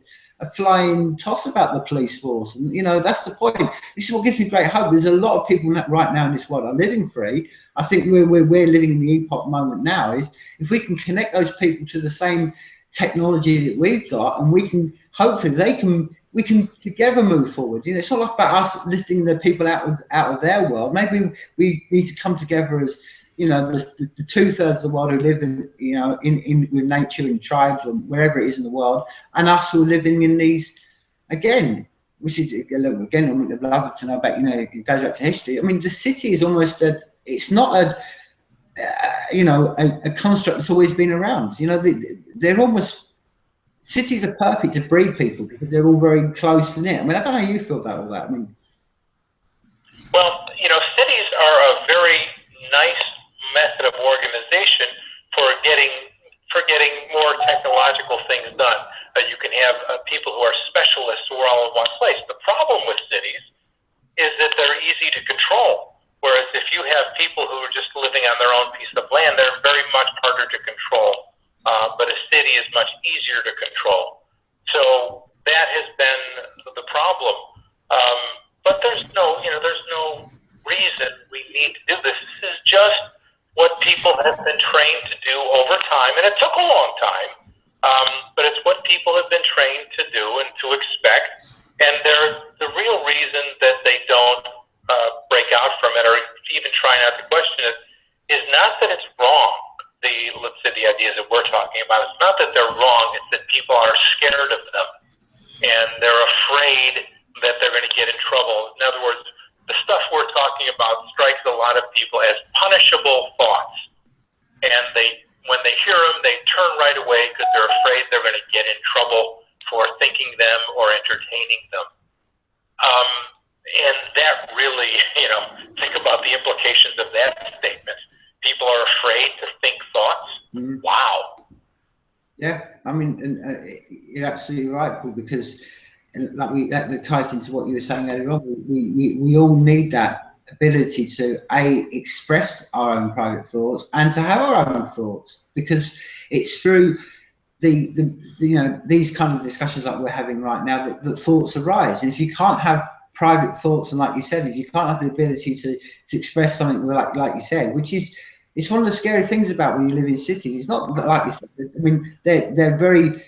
flying toss about the police force, and you know, that's the point. This is what gives me great hope. There's a lot of people right now in this world are living free. I think we're living in the epoch moment now. Is if we can connect those people to the same technology that we've got, and we can hopefully we can together move forward. You know, it's not like about us lifting the people out of their world. Maybe we need to come together as, you know, the 2/3 of the world who live in, you know, with nature and tribes or wherever it is in the world, and us who are living in these, again, which is, again, I would love to know about, you know, it goes back to history. I mean, the city is almost it's not you know, a construct that's always been around. You know, they're almost, cities are perfect to breed people because they're all very close knit. I mean, I don't know how you feel about all that. I mean, well, you know, cities are a very nice method of organization for getting more technological things done. You can have people who are specialists who are all in one place. The problem with cities is that they're easy to control. Whereas if you have people who are just living on their own piece of land, they're very much harder to control. But a city is much easier to control. So that has been the problem. But there's no reason we need to do this. This is just what people have been trained to do over time, and it took a long time. But it's what people have been trained to do and to expect. And the real reason that they don't break out from it or even try not to question it is not that it's wrong. Let's say the ideas that we're talking about, it's not that they're wrong, it's that people are scared of them. And they're afraid that they're going to get in trouble. In other words, the stuff we're talking about strikes a lot of people as punishable thoughts. And when they hear them, they turn right away because they're afraid they're going to get in trouble for thinking them or entertaining them. And that really, think about the implications of that statement. People are afraid to think thoughts. Mm-hmm. Wow. Yeah, I mean, you're absolutely right, Paul, because that ties into what you were saying earlier on. We all need that ability to express our own private thoughts and to have our own thoughts, because it's through these kind of discussions like we're having right now that thoughts arise. And if you can't have private thoughts, and like you said, if you can't have the ability to express something like you said, which is, it's one of the scary things about when you live in cities. It's not like you said, I mean, they're very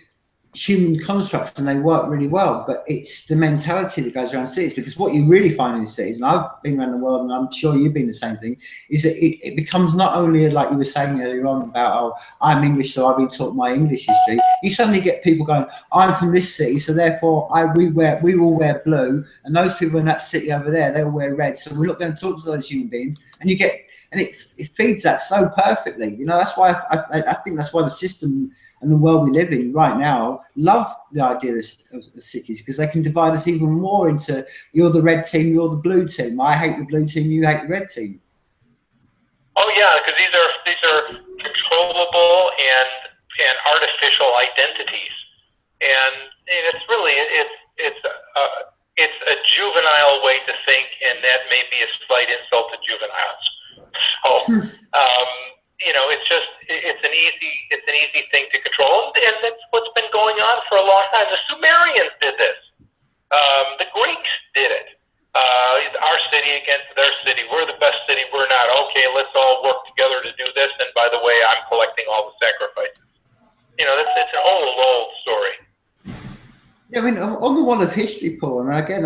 human constructs and they work really well, but it's the mentality that goes around cities, because what you really find in cities, and I've been around the world and I'm sure you've been the same thing, is that it becomes not only, like you were saying earlier on about, I'm English, so I've been taught my English history. You suddenly get people going, I'm from this city, so therefore we all wear blue, and those people in that city over there, they all wear red, so we're not going to talk to those human beings. And it feeds that so perfectly. That's why I think that's why the system and the world we live in right now love the idea of cities, because they can divide us even more into, you're the red team, you're the blue team. I hate the blue team, you hate the red team. Oh yeah, because these are controllable and artificial identities, and it's really it's a juvenile way to think, and that may be a slight insult to juveniles. So, it's an easy thing to control, and that's what's been going on for a long time. The Sumerians did this. The Greeks did it. Our city against their city. We're the best city. We're not. Okay, let's all work together to do this. And by the way, I'm collecting all the sacrifices. It's an old story. Yeah, I mean, on the wall of history, Paul. And again,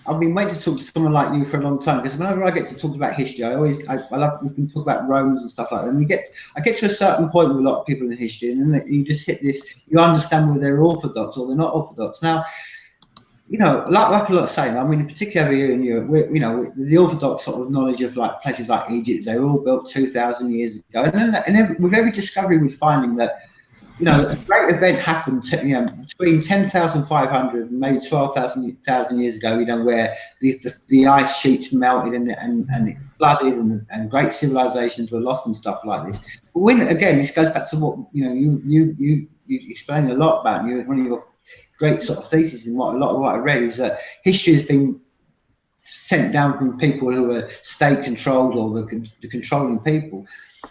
I've been waiting to talk to someone like you for a long time, because whenever I get to talk about history, I love, we can talk about Romans and stuff like that. And I get to a certain point with a lot of people in history, and then you just hit this, you understand whether they're orthodox or they're not orthodox. Now, like a lot of saying, I mean, particularly here in Europe, the orthodox sort of knowledge of like places like Egypt, they were all built 2,000 years ago. And then with every discovery, we're finding that, a great event happened between 10,500 and maybe 12,000 years ago, where the ice sheets melted and it flooded and great civilizations were lost and stuff like this. But again, this goes back to what, you explained a lot about, one of your great sort of thesis, and a lot of what I read is that history has been sent down from people who are state controlled, or the controlling people.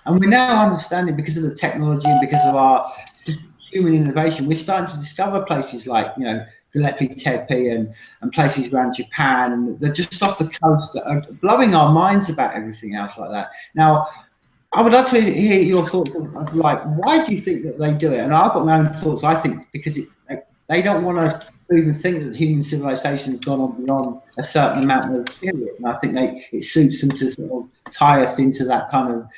And we're now understanding, because of the technology and because of our human innovation, we're starting to discover places like, Göbekli Tepe and places around Japan, and they're just off the coast that are blowing our minds about everything else like that. Now, I would love to hear your thoughts of like, why do you think that they do it? And I've got my own thoughts. I think because they don't want us to even think that human civilization has gone on beyond a certain amount of period. And I think it suits them to sort of tie us into that kind of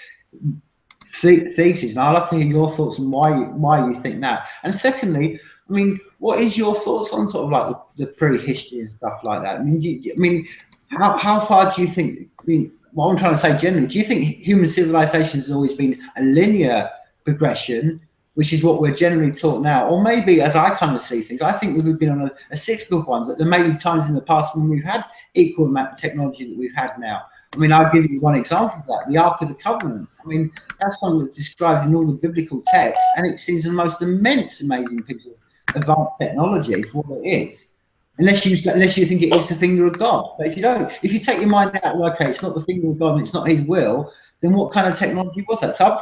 thesis. And I'd love to hear your thoughts on why you think that. And secondly, I mean, what is your thoughts on sort of like the prehistory and stuff like that? I mean, how far do you think? I mean, what I'm trying to say generally, do you think human civilization has always been a linear progression, which is what we're generally taught now? Or maybe, as I kind of see things, I think we've been on a cyclical one, that there may be times in the past when we've had equal amount of technology that we've had now. I mean, I'll give you one example of that, the Ark of the Covenant. I mean, that's one that's described in all the biblical texts, and it seems the most immense, amazing piece of advanced technology for what it is. Unless you think it is the finger of God. But if you take your mind out, well, okay, it's not the finger of God and it's not his will, then what kind of technology was that? So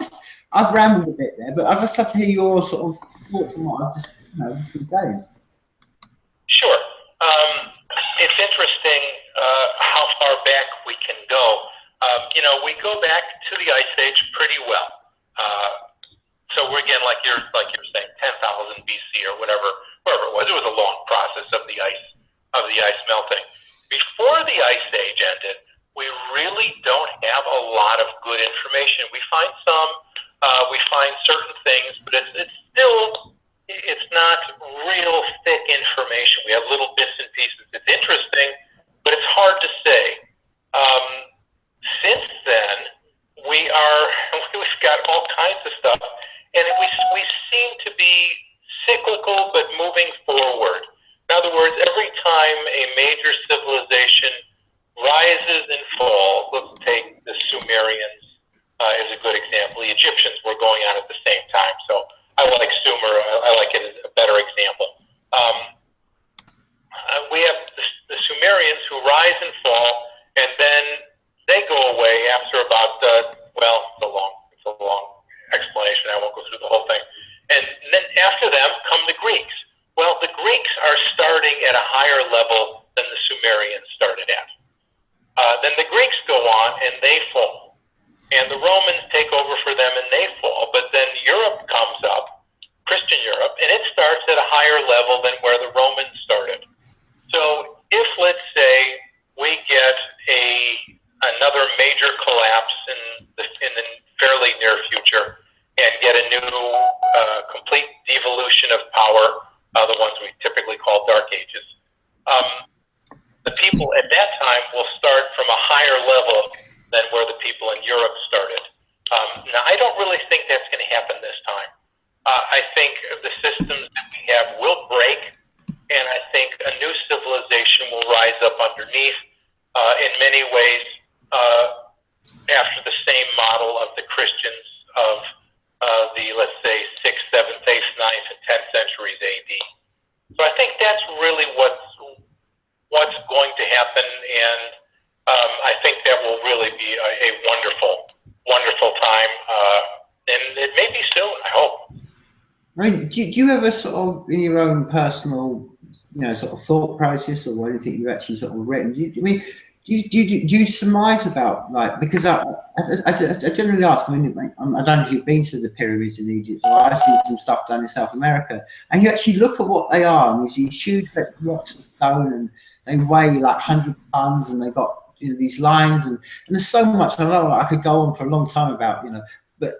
I've rambled a bit there, but I'd just like to hear your sort of thoughts on what I've just been saying. Sure. It's interesting how far back we can go. We go back to the Ice Age pretty well. So we're again, like you're saying, 10,000 BC or wherever it was. It was a long process of the ice melting. Before the Ice Age ended, we really don't have a lot of good information. We find some, we find certain things, but it's not real thick information. We have little bits and pieces. It's interesting, but it's hard to say. Since then, we've got all kinds of stuff, and we seem to be cyclical but moving forward. In other words, every time a major civilization rises and falls, let's take the Sumerians as a good example. The Egyptians were going on at the same time, so I like Sumer. I like it as a better example. We have the Sumerians who rise and fall, and then they go away after about it's a long explanation. I won't go through the whole thing. And then after them come the Greeks. Well, the Greeks are starting at a higher level than the Sumerians started at. Then the Greeks go on and they fall. And the Romans take over for them and they fall. But then Europe comes up, Christian Europe, and it starts at a higher level than where the Romans started. So if, let's say, we get another major collapse in the fairly near future and get a new complete devolution of power, the ones we typically call dark ages, the people at that time will start from a higher level than where the people in Europe started. Now, I don't really think that's going to happen this time. I think the systems that we have will break, and I think a new civilization will rise up underneath in many ways after the same model of the Christians of the, let's say, 6th, 7th, 8th, 9th, and 10th centuries AD. So I think that's really what's going to happen, and I think that will really be a wonderful, wonderful time, and it may be soon, I hope. I mean, do you ever sort of, in your own personal, sort of thought process or anything you've actually sort of written, do you surmise about, like, because I generally ask, I mean, I don't know if you've been to the pyramids in Egypt, or I've seen some stuff done in South America, and you actually look at what they are, and there's these huge blocks of stone, and they weigh like 100 tons, and they've got these lines, and there's so much. I know I could go on for a long time about, but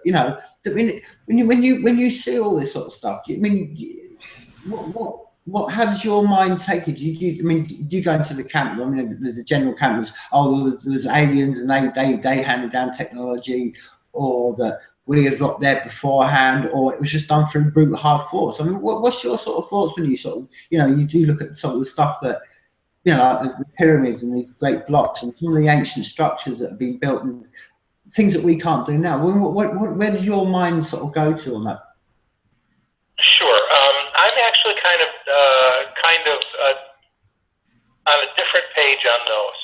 when you see all this sort of stuff, how does your mind take it? Do you go into the camp? I mean, there's a general camp that's, there's aliens and they handed down technology, or that we have got there beforehand, or it was just done through brute hard force. I mean, what's your sort of thoughts when you sort of, you do look at some of the stuff that, like the pyramids and these great blocks and some of the ancient structures that have been built and things that we can't do now? Where does your mind sort of go to on that? Sure. I'm actually kind of on a different page on those.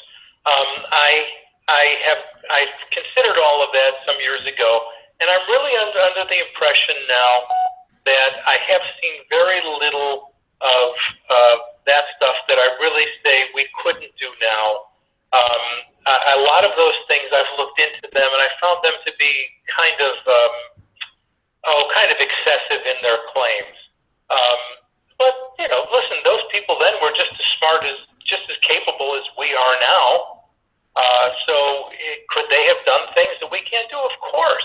I've considered all of that some years ago, and I'm really under the impression now that I have seen very little of that stuff that I really say we couldn't do now. A lot of those things, I've looked into them, and I found them to be kind of excessive in their claims. But listen, those people then were just as capable as we are now. So could they have done things that we can't do? Of course.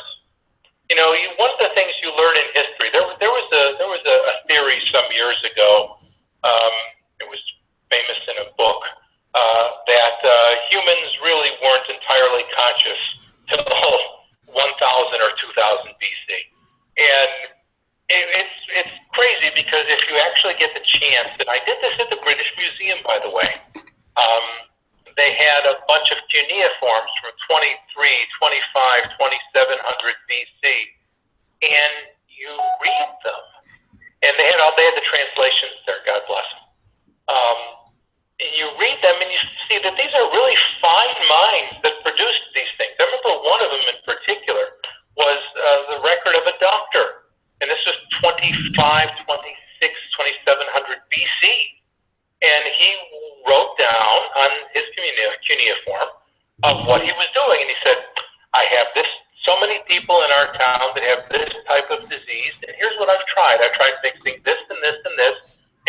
One of the things you learn in history, there was a theory some years ago. It was famous in a book that humans really weren't entirely conscious till 1000 or 2000 BC, and it's crazy because if you actually get the chance, and I did this at the British Museum, by the way, they had a bunch of cuneiforms from 23, 25, 2700 BC, and you read them, and they had the translations there. God bless them. And you read them, and you see that these are really fine minds that produced these things. I remember one of them in particular was the record of a doctor, and this was 25, 26, 2700 BC. And he wrote down on his cuneiform of what he was doing. And he said, I have so many people in our town that have this type of disease, and here's what I've tried. I've tried mixing this and this and this,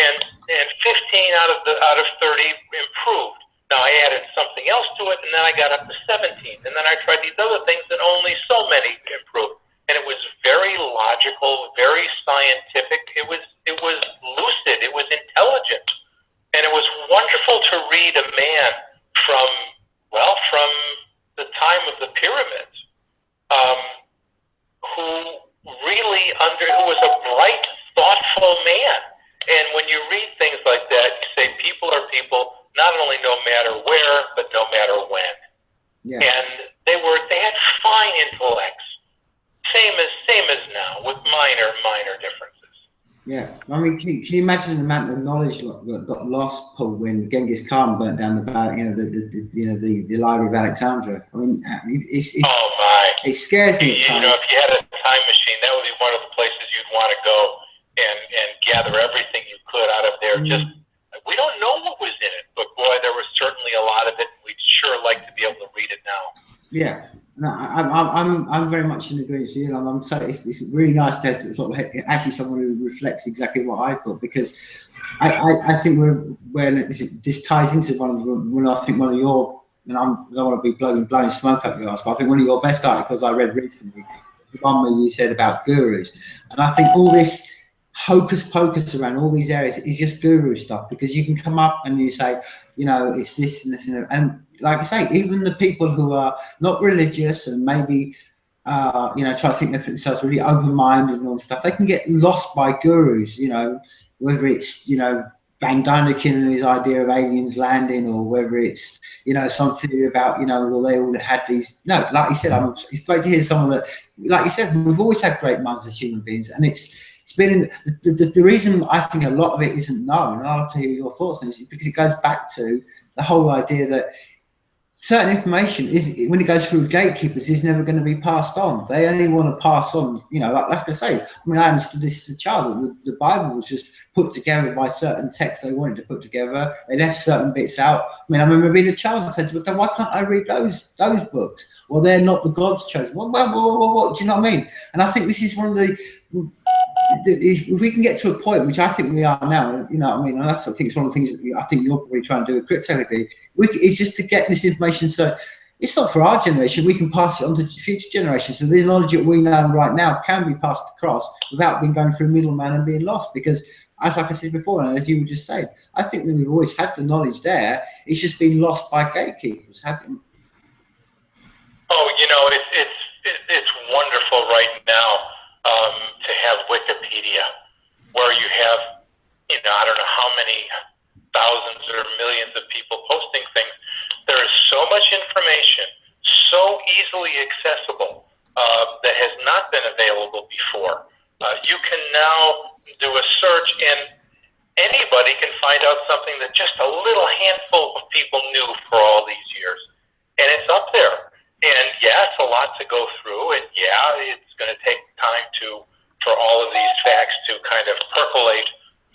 and 15 out of 30 improved. Now I added something else to it, and then I got up to 17. And then I tried these other things, and only so many improved. And it was very logical, very scientific. It was lucid. It was intelligent. And it was wonderful to read a man from the time of the pyramids, who was a bright, thoughtful man. And when you read things like that, you say people are people, not only no matter where, but no matter when. Yeah. And they had fine intellects, same as now, with minor differences. Yeah, I mean, can you imagine the amount of knowledge that got lost, Paul, when Genghis Khan burnt down the Library of Alexandria? I mean, it scares me at times. If you had a time machine, that would be one of the places you'd want to go and gather everything you could out of there. We don't know what was in it, but boy, there was certainly a lot of it. We'd sure like to be able to read it now. Yeah. No, I'm very much in agreement with you. It's really nice to have sort of actually someone who reflects exactly what I thought, because I think this ties into one of your, and I don't want to be blowing smoke up your ass, but I think one of your best articles I read recently, the one where you said about gurus, and I think all this hocus pocus around all these areas is just guru stuff, because you can come up and you say, it's this and this and like I say, even the people who are not religious and maybe try to think of themselves really open-minded and all this stuff, they can get lost by gurus, whether it's Van Daniken and his idea of aliens landing, or whether it's some theory about well, they all had these. No, like you said, it's great to hear someone that, like you said, we've always had great minds as human beings, and it's been the reason I think a lot of it isn't known, and I'll have to hear your thoughts on this, is because it goes back to the whole idea that certain information when it goes through gatekeepers, is never going to be passed on. They only want to pass on, like I say, I understood this as a child, that the Bible was just put together by certain texts they wanted to put together. They left certain bits out. I remember being a child and said, why can't I read those books? Well, they're not the God's chosen. What do you know what I mean? And I think this is one of the, if we can get to a point, which I think we are now, and that's, I think it's one of the things that I think you're probably trying to do with cryptography, it's just to get this information, so it's not for our generation, we can pass it on to future generations, so the knowledge that we know right now can be passed across without being going through a middleman and being lost, because like I said before, and as you were just saying, I think that we've always had the knowledge there, it's just been lost by gatekeepers, haven't it? It's wonderful right now to have Wikipedia, where you have, I don't know how many thousands or millions of people posting things. There is so much information, so easily accessible, that has not been available before. You can now do a search, and anybody can find out something that just a little handful of people knew for all these years. And it's up there. And yeah, it's a lot to go through, and yeah, it's going to take time for all of these facts to kind of percolate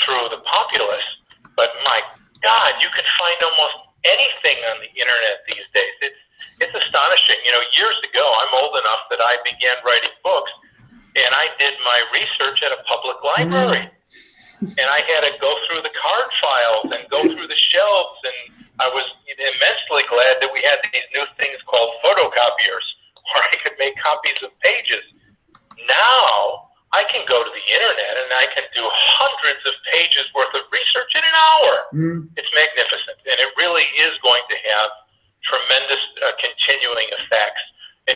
through the populace. But my God, you can find almost anything on the internet these days. It's astonishing. Years ago, I'm old enough that I began writing books, and I did my research at a public library. And I had to go through the card files and go through the shelves, and I was immensely glad that we had these new things called photocopiers, where I could make copies of pages. Now, I can go to the internet and I can do hundreds of pages worth of research in an hour. It's magnificent, and it really is going to have tremendous continuing effects. And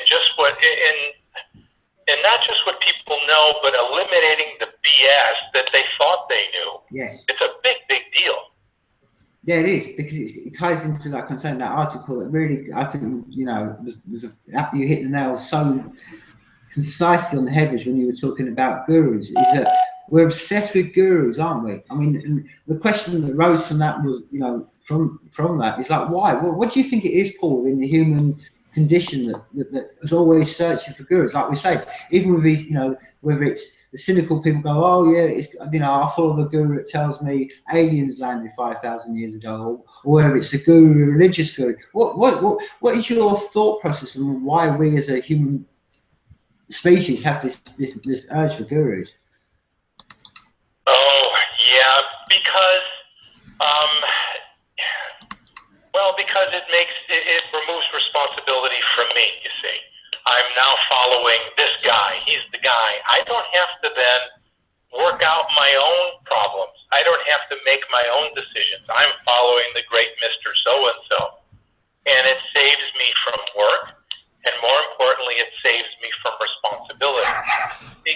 and not just what people know, but eliminating the BS that they thought they knew. Yes. It's a big, big deal. Yeah, it is, because it ties into, like I'm saying, that article that really, I think, you know, you hit the nail so concisely on the head when you were talking about gurus, is that we're obsessed with gurus, aren't we? I mean, and the question that rose from that was, you know, from that is like, why? Well, what do you think it is, Paul, in the human condition that is always searching for gurus? Like we say, even with these, you know, whether it's the cynical people go, oh yeah, it's, you know, I'll follow the guru that tells me aliens landed 5,000 years ago, or whether it's a guru, a religious guru. What is your thought process and why we as a human species have this urge for gurus? Oh yeah, because because it removes responsibility from me. You see, I'm now following this guy. He's the guy. I don't have to then work out my own problems. I don't have to make my own decisions. I'm following the great Mr. So-and-so. And it saves me from work, and more importantly, it saves me from responsibility. The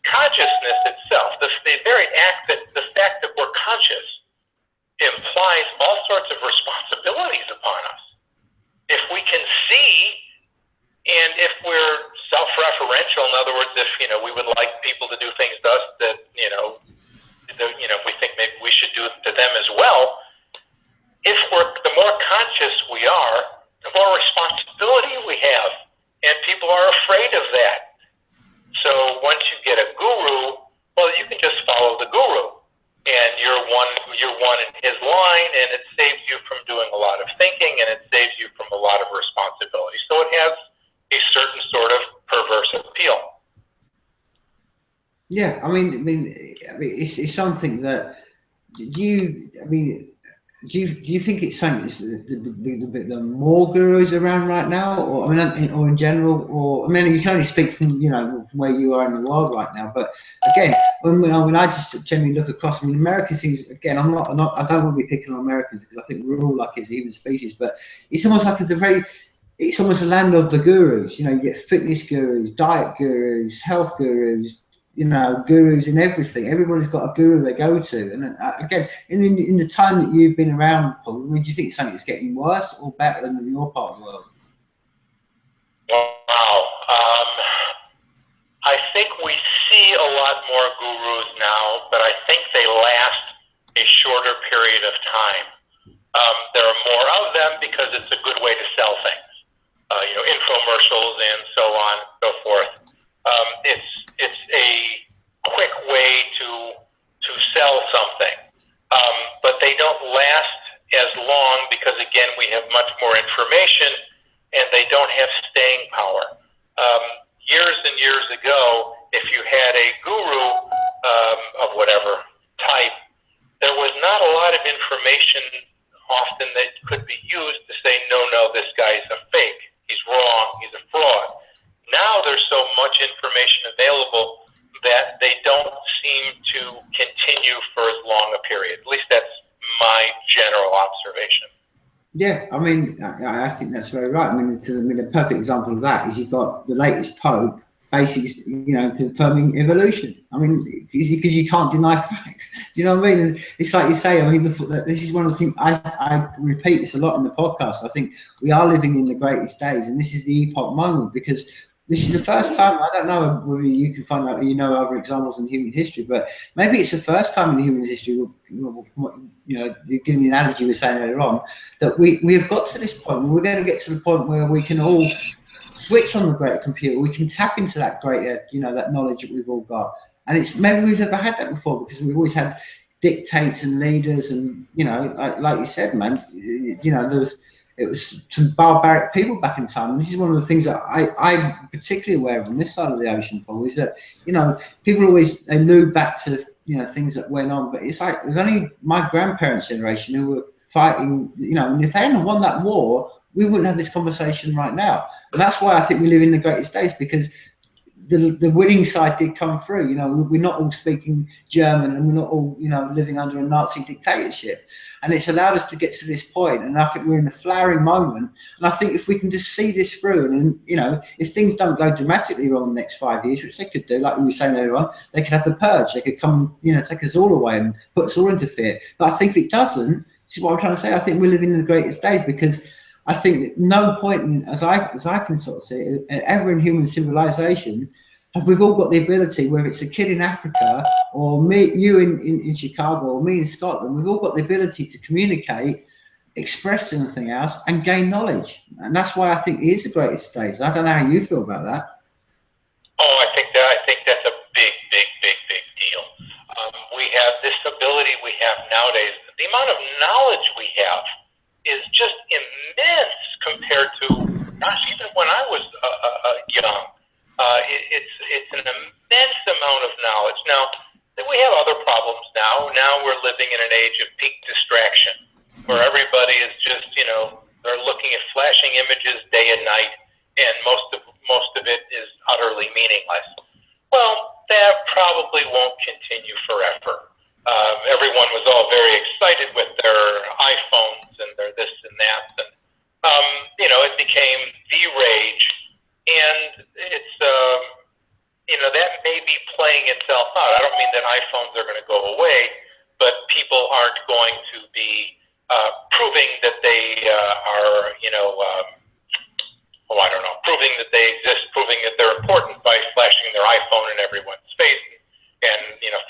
consciousness itself, the very act the fact that we're conscious, implies all sorts of responsibilities upon us. If we can see, and if we're self-referential, in other words, if, you know, we would like people to do things to us that, we think maybe we should do to them as well, the more conscious we are, the more responsibility we have, and people are afraid of that. So once you get a guru, well, you can just follow the guru, and you're one in his line, and it saves you from doing a lot of thinking, and it saves you from a lot of responsibility. So it has a certain sort of perverse appeal. Yeah, I mean, it's something that do you think it's something that's the more gurus around right now, or or in general, or you can only speak from from where you are in the world right now. But again, when I just generally look across, American things again, I don't want to be picking on Americans because I think we're all like as a human species, but it's almost like it's almost a land of the gurus. You get fitness gurus, diet gurus, health gurus. Gurus in everything. Everybody's got a guru they go to. And again, in the time that you've been around, Paul, do you think it's something that's getting worse or better than in your part of the world? Wow. I think we see a lot more gurus now, but I think they last a shorter period of time. There are more of them because it's a good way to sell things. Infomercials and so on and so forth. It's a quick way to sell something, but they don't last as long because, again, we have much more information and they don't have staying power. Years and years ago, if you had a guru of whatever type, there was not a lot of information often that could be used to say, no, this guy's a fake, he's wrong, he's a fraud. Now there's so much information available that they don't seem to continue for as long a period. At least that's my general observation. Yeah, I think that's very right. The perfect example of that is you've got the latest Pope basically, confirming evolution. Because you can't deny facts. Do you know what I mean? It's like you say. This is one of the things I repeat this a lot in the podcast. I think we are living in the greatest days, and this is the epoch moment because this is the first time. I don't know whether you can find out, other examples in human history, but maybe it's the first time in human history. Given the analogy we were saying earlier on, that we have got to this point. We're going to get to the point where we can all switch on the great computer. We can tap into that greater, that knowledge that we've all got. And it's maybe we've never had that before because we've always had dictates and leaders, and like you said, man, it was some barbaric people back in time. And this is one of the things that I'm particularly aware of on this side of the ocean, Paul, is that people always allude back to things that went on, but it's like it was only my grandparents' generation who were fighting. And if they hadn't won that war, we wouldn't have this conversation right now. And that's why I think we live in the greatest days, because the winning side did come through. We're not all speaking German, and we're not all living under a Nazi dictatorship, and it's allowed us to get to this point. And I think we're in a flowering moment, and I think if we can just see this through, and if things don't go dramatically wrong in the next 5 years, which they could do, like we were saying earlier on, they could have the purge, they could come take us all away and put us all into fear. But I think if it doesn't, This is what I'm trying to say. I think we're living in the greatest days, because I think that no point, as I can sort of see it, ever in human civilization, have we've all got the ability, whether it's a kid in Africa or me, you in Chicago, or me in Scotland, we've all got the ability to communicate, express anything else, and gain knowledge. And that's why I think it is the greatest days. I don't know how you feel about that. Oh, I think that's a big deal. We have this ability we have nowadays. The amount of knowledge we have is just immense compared to, gosh, even when I was young. It's an immense amount of knowledge. Now, we have other problems now. Now we're living in an age of peak distraction, where everybody is just, they're looking at flashing images day and night, and most of it is utterly meaningless. Well, that probably won't continue forever. Everyone was all very excited with their iPhones and their this and that, and it became the rage, and it's that may be playing itself out. I don't mean that iPhones are going to go away, but people aren't going to be proving that they are, I don't know, proving that they exist, proving that they're important by flashing their iPhone in everyone's face and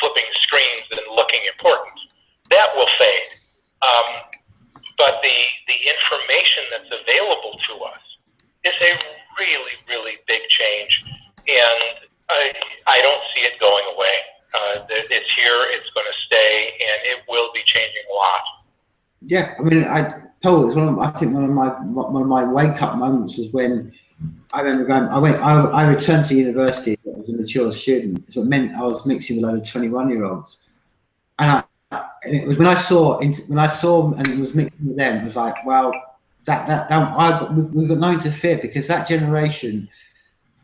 flipping screens and looking important. That will fade. But the information that's available to us is a really big change, and I don't see it going away. It's here, it's going to stay, and it will be changing a lot. Yeah, I mean, Paul, I think one of my wake up moments was when I remember I returned to university as a mature student, so it meant I was mixing with other 21-year-olds, and it was when I saw and it was mixing with them, it was like, well, we've got nothing to fear, because that generation,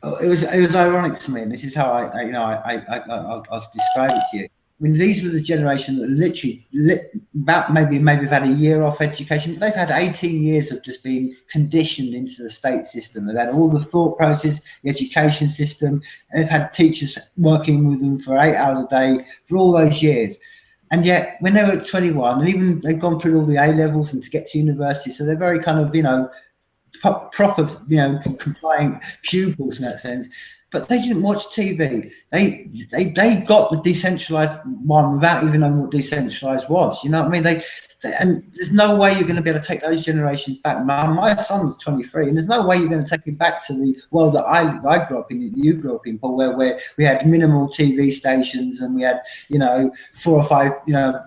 it was ironic to me, and this is how I'll describe it to you. I mean, these were the generation that literally maybe have had a year off education. They've had 18 years of just being conditioned into the state system. They've had all the thought process, the education system. They've had teachers working with them for 8 hours a day for all those years. And yet, when they were at 21, and even they've gone through all the A levels and to get to university, so they're very kind of, proper, compliant pupils in that sense. But they didn't watch TV. They got the decentralized one without even knowing what decentralized was. You know what I mean? And there's no way you're going to be able to take those generations back. My son's 23, and there's no way you're going to take him back to the world that I grew up in, you grew up in, Paul, where we had minimal TV stations, and we had 4 or 5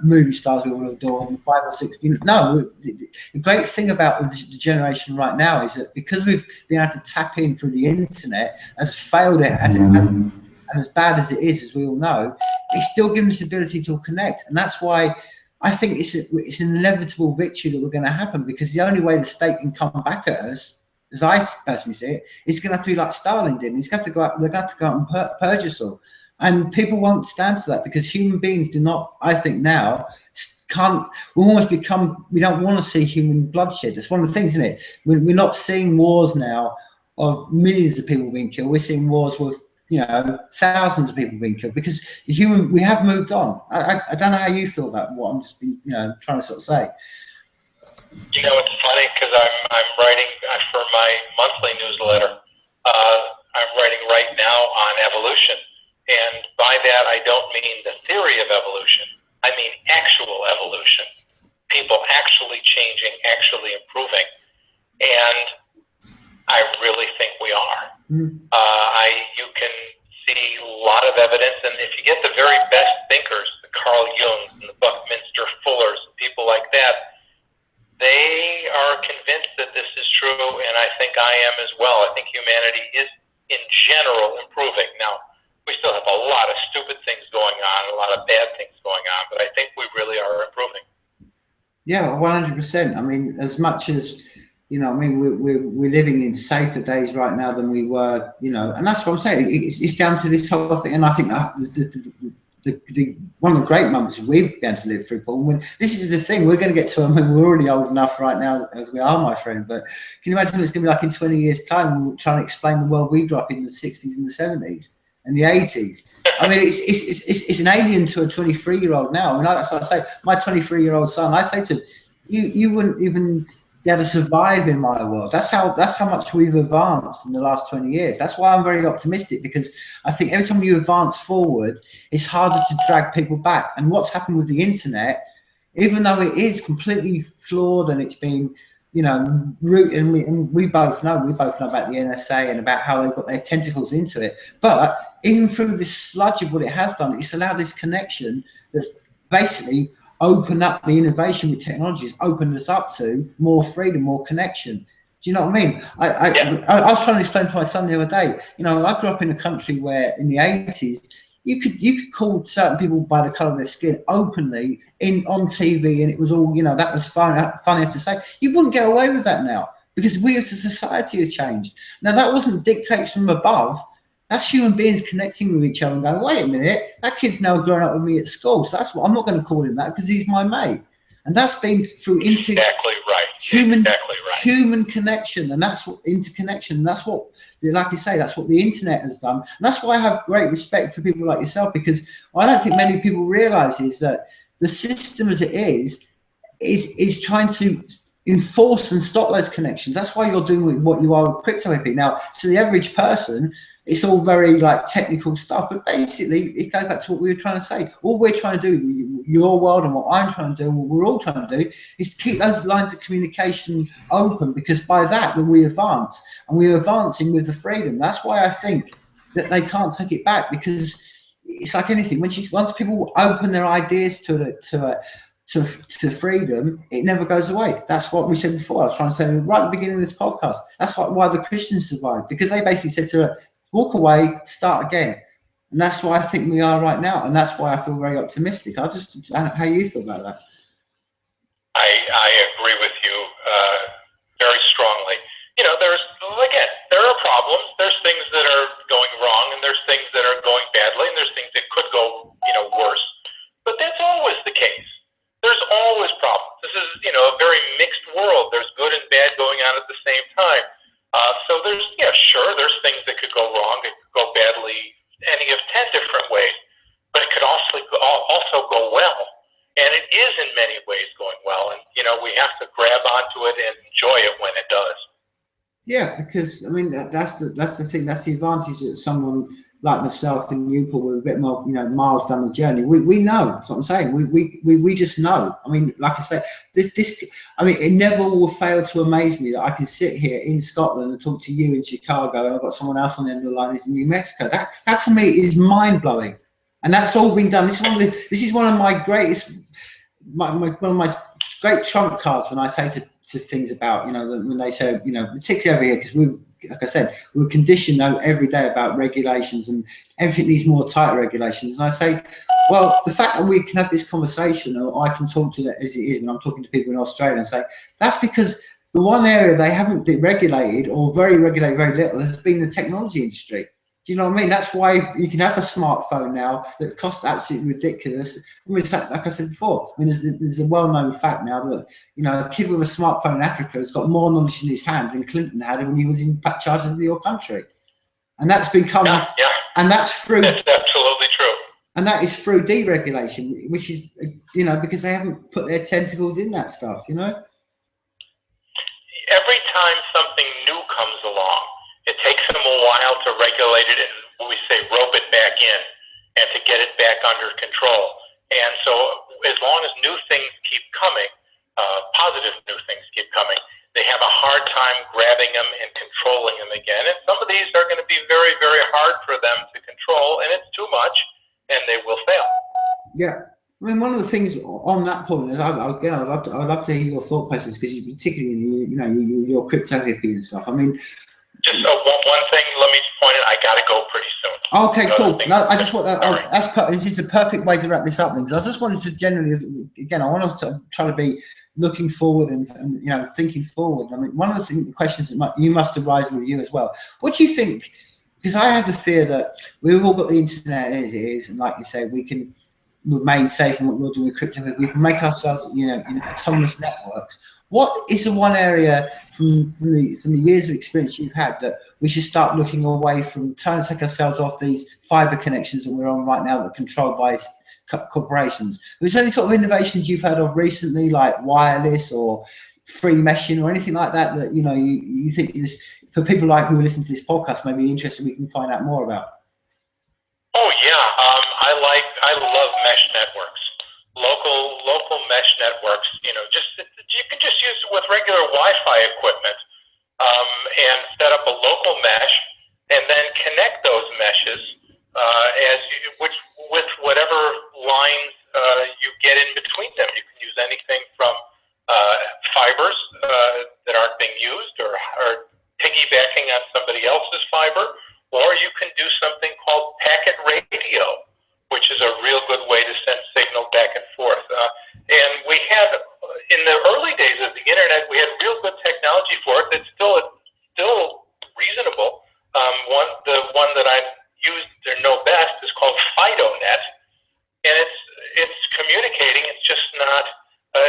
movie stars we would adore, and 5 or 6. No, the great thing about the generation right now is that because we've been able to tap in through the internet, as failed it as it has, and as bad as it is, as we all know, it's still given us the ability to connect, and that's why I think it's an inevitable victory that we're going to happen, because the only way the state can come back at us, as I personally see it, is going to have to be like Stalin did. He's got to go out. They're going to go out and purge us all, and people won't stand for that, because human beings do not. I think now can't. We almost become. We don't want to see human bloodshed. That's one of the things, isn't it? We're not seeing wars now of millions of people being killed. We're seeing wars with thousands of people being killed, because we have moved on. I don't know how you feel about what I'm just trying to sort of say. It's funny, because I'm writing for my monthly newsletter. I'm writing right now on evolution, and by that I don't mean the theory of evolution. I mean actual evolution. People actually changing, actually improving, and I really think we are. You can see a lot of evidence, and if you get the very best thinkers, the Carl Jungs and the Buckminster Fullers, people like that, they are convinced that this is true, and I think I am as well. I think humanity is, in general, improving. Now, we still have a lot of stupid things going on, a lot of bad things going on, but I think we really are improving. Yeah, 100%. I mean, as much as we're living in safer days right now than we were, and that's what I'm saying. It's down to this whole thing, and I think that one of the great moments we've been able to live through, Paul. When this is the thing, we're going to get to. I mean, we're already old enough right now, as we are, my friend. But can you imagine what it's going to be like in 20 years' time? We're trying to explain the world we grew up in the 60s and the 70s and the 80s. I mean, it's an alien to a 23-year-old now. I mean, so I say, my 23-year-old son, I say to him, you wouldn't even be able to survive in my world. That's how much we've advanced in the last 20 years. That's why I'm very optimistic, because I think every time you advance forward, it's harder to drag people back. And what's happened with the internet, even though it is completely flawed and it's been, you know, rooted, and we both know about the NSA and about how they've got their tentacles into it. But even through this sludge of what it has done, it's allowed this connection that's basically opened up the innovation with technologies, opened us up to more freedom, more connection. Do you know what I mean? I was trying to explain to my son the other day, you know, I grew up in a country where in the 80s, you could call certain people by the colour of their skin openly on TV, and it was all, you know, that was funny to say. You wouldn't get away with that now, because we as a society have changed. Now, that wasn't dictates from above. That's human beings connecting with each other and going, wait a minute, that kid's now growing up with me at school, so that's what I'm not going to call him that because he's my mate. And that's been through human connection, and that's what interconnection, and that's what, like you say, that's what the internet has done. And that's why I have great respect for people like yourself, because I don't think many people realise is that the system as it is trying to enforce and stop those connections. That's why you're doing what you are with crypto hippie. Now, to the average person, it's all very like technical stuff, but basically it goes back to what we were trying to say. All we're trying to do, your world and what I'm trying to do, what we're all trying to do, is keep those lines of communication open, because by that when we advance, and we're advancing with the freedom. That's why I think that they can't take it back, because it's like anything. Once people open their ideas to freedom, it never goes away. That's what we said before. I was trying to say right at the beginning of this podcast. That's why the Christians survived, because they basically said to her, walk away, start again. And that's why I think we are right now, and that's why I feel very optimistic. I don't know how you feel about that. I agree with you very strongly. You know, there are problems. There's things that are going wrong, and there's things that are going badly, and there's things that could go, you know, worse. But that's always the case. There's always problems. This is, you know, a very mixed world. There's good and bad going on at the same time. So there's things that could go wrong. It could go badly any of 10 different ways, but it could also go well. And it is in many ways going well. And, you know, we have to grab onto it and enjoy it when it does. Yeah, because I mean that's the thing. That's the advantage that someone like myself and you, Paul, with a bit more, you know, miles down the journey. We know. That's what I'm saying. We just know. I mean, like I said, this. I mean, it never will fail to amaze me that I can sit here in Scotland and talk to you in Chicago, and I've got someone else on the end of the line who's in New Mexico. That to me is mind blowing, and that's all been done. This is one of my greatest, one of my great trump cards when I say to things about, you know, when they say, you know, particularly over here, because we, like I said, we're conditioned now every day about regulations, and everything needs more tighter regulations. And I say, well, the fact that we can have this conversation, or I can talk to that as it is when I'm talking to people in Australia, and say that's because the one area they haven't regulated, or very little, has been the technology industry. Do you know what I mean? That's why you can have a smartphone now that costs absolutely ridiculous. I mean, like I said before, I mean, there's a well-known fact now that, you know, a kid with a smartphone in Africa has got more knowledge in his hand than Clinton had when he was in charge of your country. And that's become, and that's through. That's absolutely true. And that is through deregulation, which is, you know, because they haven't put their tentacles in that stuff, you know? Every time something new comes along, it takes them a while to regulate it and, what we say, rope it back in and to get it back under control. And so as long as new things keep coming, positive new things keep coming, they have a hard time grabbing them and controlling them again. And some of these are going to be very, very hard for them to control, and it's too much, and they will fail. Yeah. I mean, one of the things on that point is, I'd love to hear your thought process, because you particularly, you know, you're crypto hippie and stuff. I mean, just one thing, let me point it. I got to go pretty soon. Okay, cool. No, I just want this is the perfect way to wrap this up, then, because I just wanted to generally, again, I want to try to be looking forward and you know, thinking forward. I mean, one of the questions that you must arise with you as well. What do you think? Because I have the fear that we've all got the internet as it is, and like you say, we can remain safe in what we're doing with crypto. We can make ourselves, you know, in autonomous networks. What is the one area from the years of experience you've had that we should start looking away from, trying to take ourselves off these fiber connections that we're on right now that are controlled by corporations. Was there any sort of innovations you've heard of recently, like wireless or free meshing or anything like that, that you think is, for people like who listen to this podcast, maybe interested, we can find out more about? Oh yeah, I love mesh networks, local mesh networks. You can just use it with regular Wi-Fi equipment, and set up a local mesh, and then connect those meshes with whatever lines you get in between them. You can use anything from fibers that aren't being used, or piggybacking on somebody else's fiber, or you can do something called packet radio, which is a real good way to send signal back and forth. And we had, in the early days of the internet, we had real good technology for it that's still reasonable. The one that I've used or know best is called FidoNet, and it's communicating. It's just not.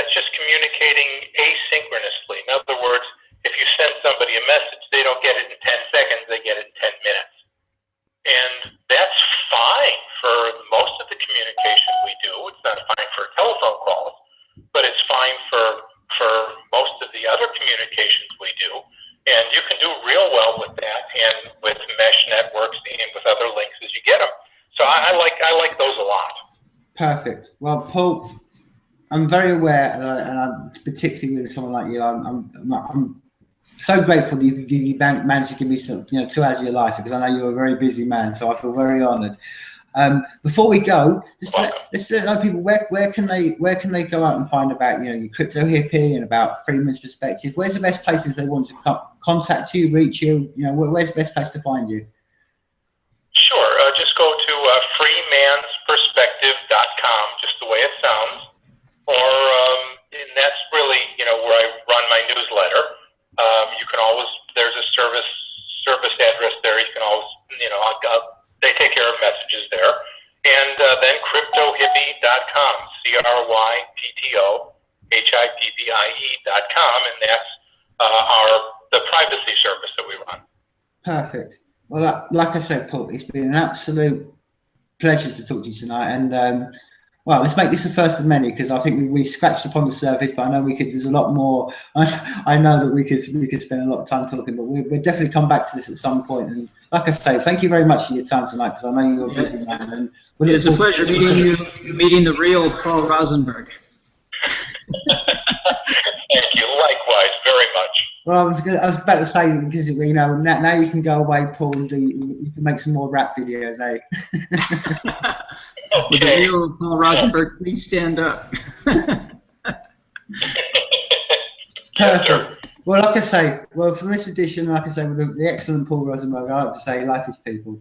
It's just communicating asynchronously. In other words, if you send somebody a message, they don't get it in 10 seconds. They get it in 10 minutes, and that's fine for most of the communication we do. It's not fine for telephone calls, but it's fine for most of the other communications we do. And you can do real well with that, and with mesh networks and with other links as you get them. So I like those a lot. Perfect. Well, Paul, I'm very aware, and I'm particularly with someone like you. I'm so grateful that you managed to give me some 2 hours of your life, because I know you're a very busy man. So I feel very honoured. Before we go, let's let people where can they go out and find about your crypto hippie and about Freeman's perspective. Where's the best place if they want to contact you, reach you? Where's the best place to find you? Sure, just go to freemansperspective.com, just the way it sounds, or and that's really where I run my newsletter. You can always, there's a service address there. You can always they take care of messages there. And then cryptohippie.com, CryptoHippie.com, and that's the privacy service that we run. Perfect. Well, like I said, Paul, it's been an absolute pleasure to talk to you tonight. And well, let's make this the first of many, because I think we scratched upon the surface, but I know there's a lot more. I know that we could spend a lot of time talking, but we'll definitely come back to this at some point. And like I say, thank you very much for your time tonight, because I know you're a busy man. And it's a pleasure meeting the real Paul Rosenberg. Thank you. Likewise, very much. Well, I was about to say, because now you can go away, Paul, and you can make some more rap videos, eh? Okay. With the real Paul Rosenberg, please stand up. Perfect. Well, like I say, from this edition, like I say, with the excellent Paul Rosenberg, I like to say, life is people.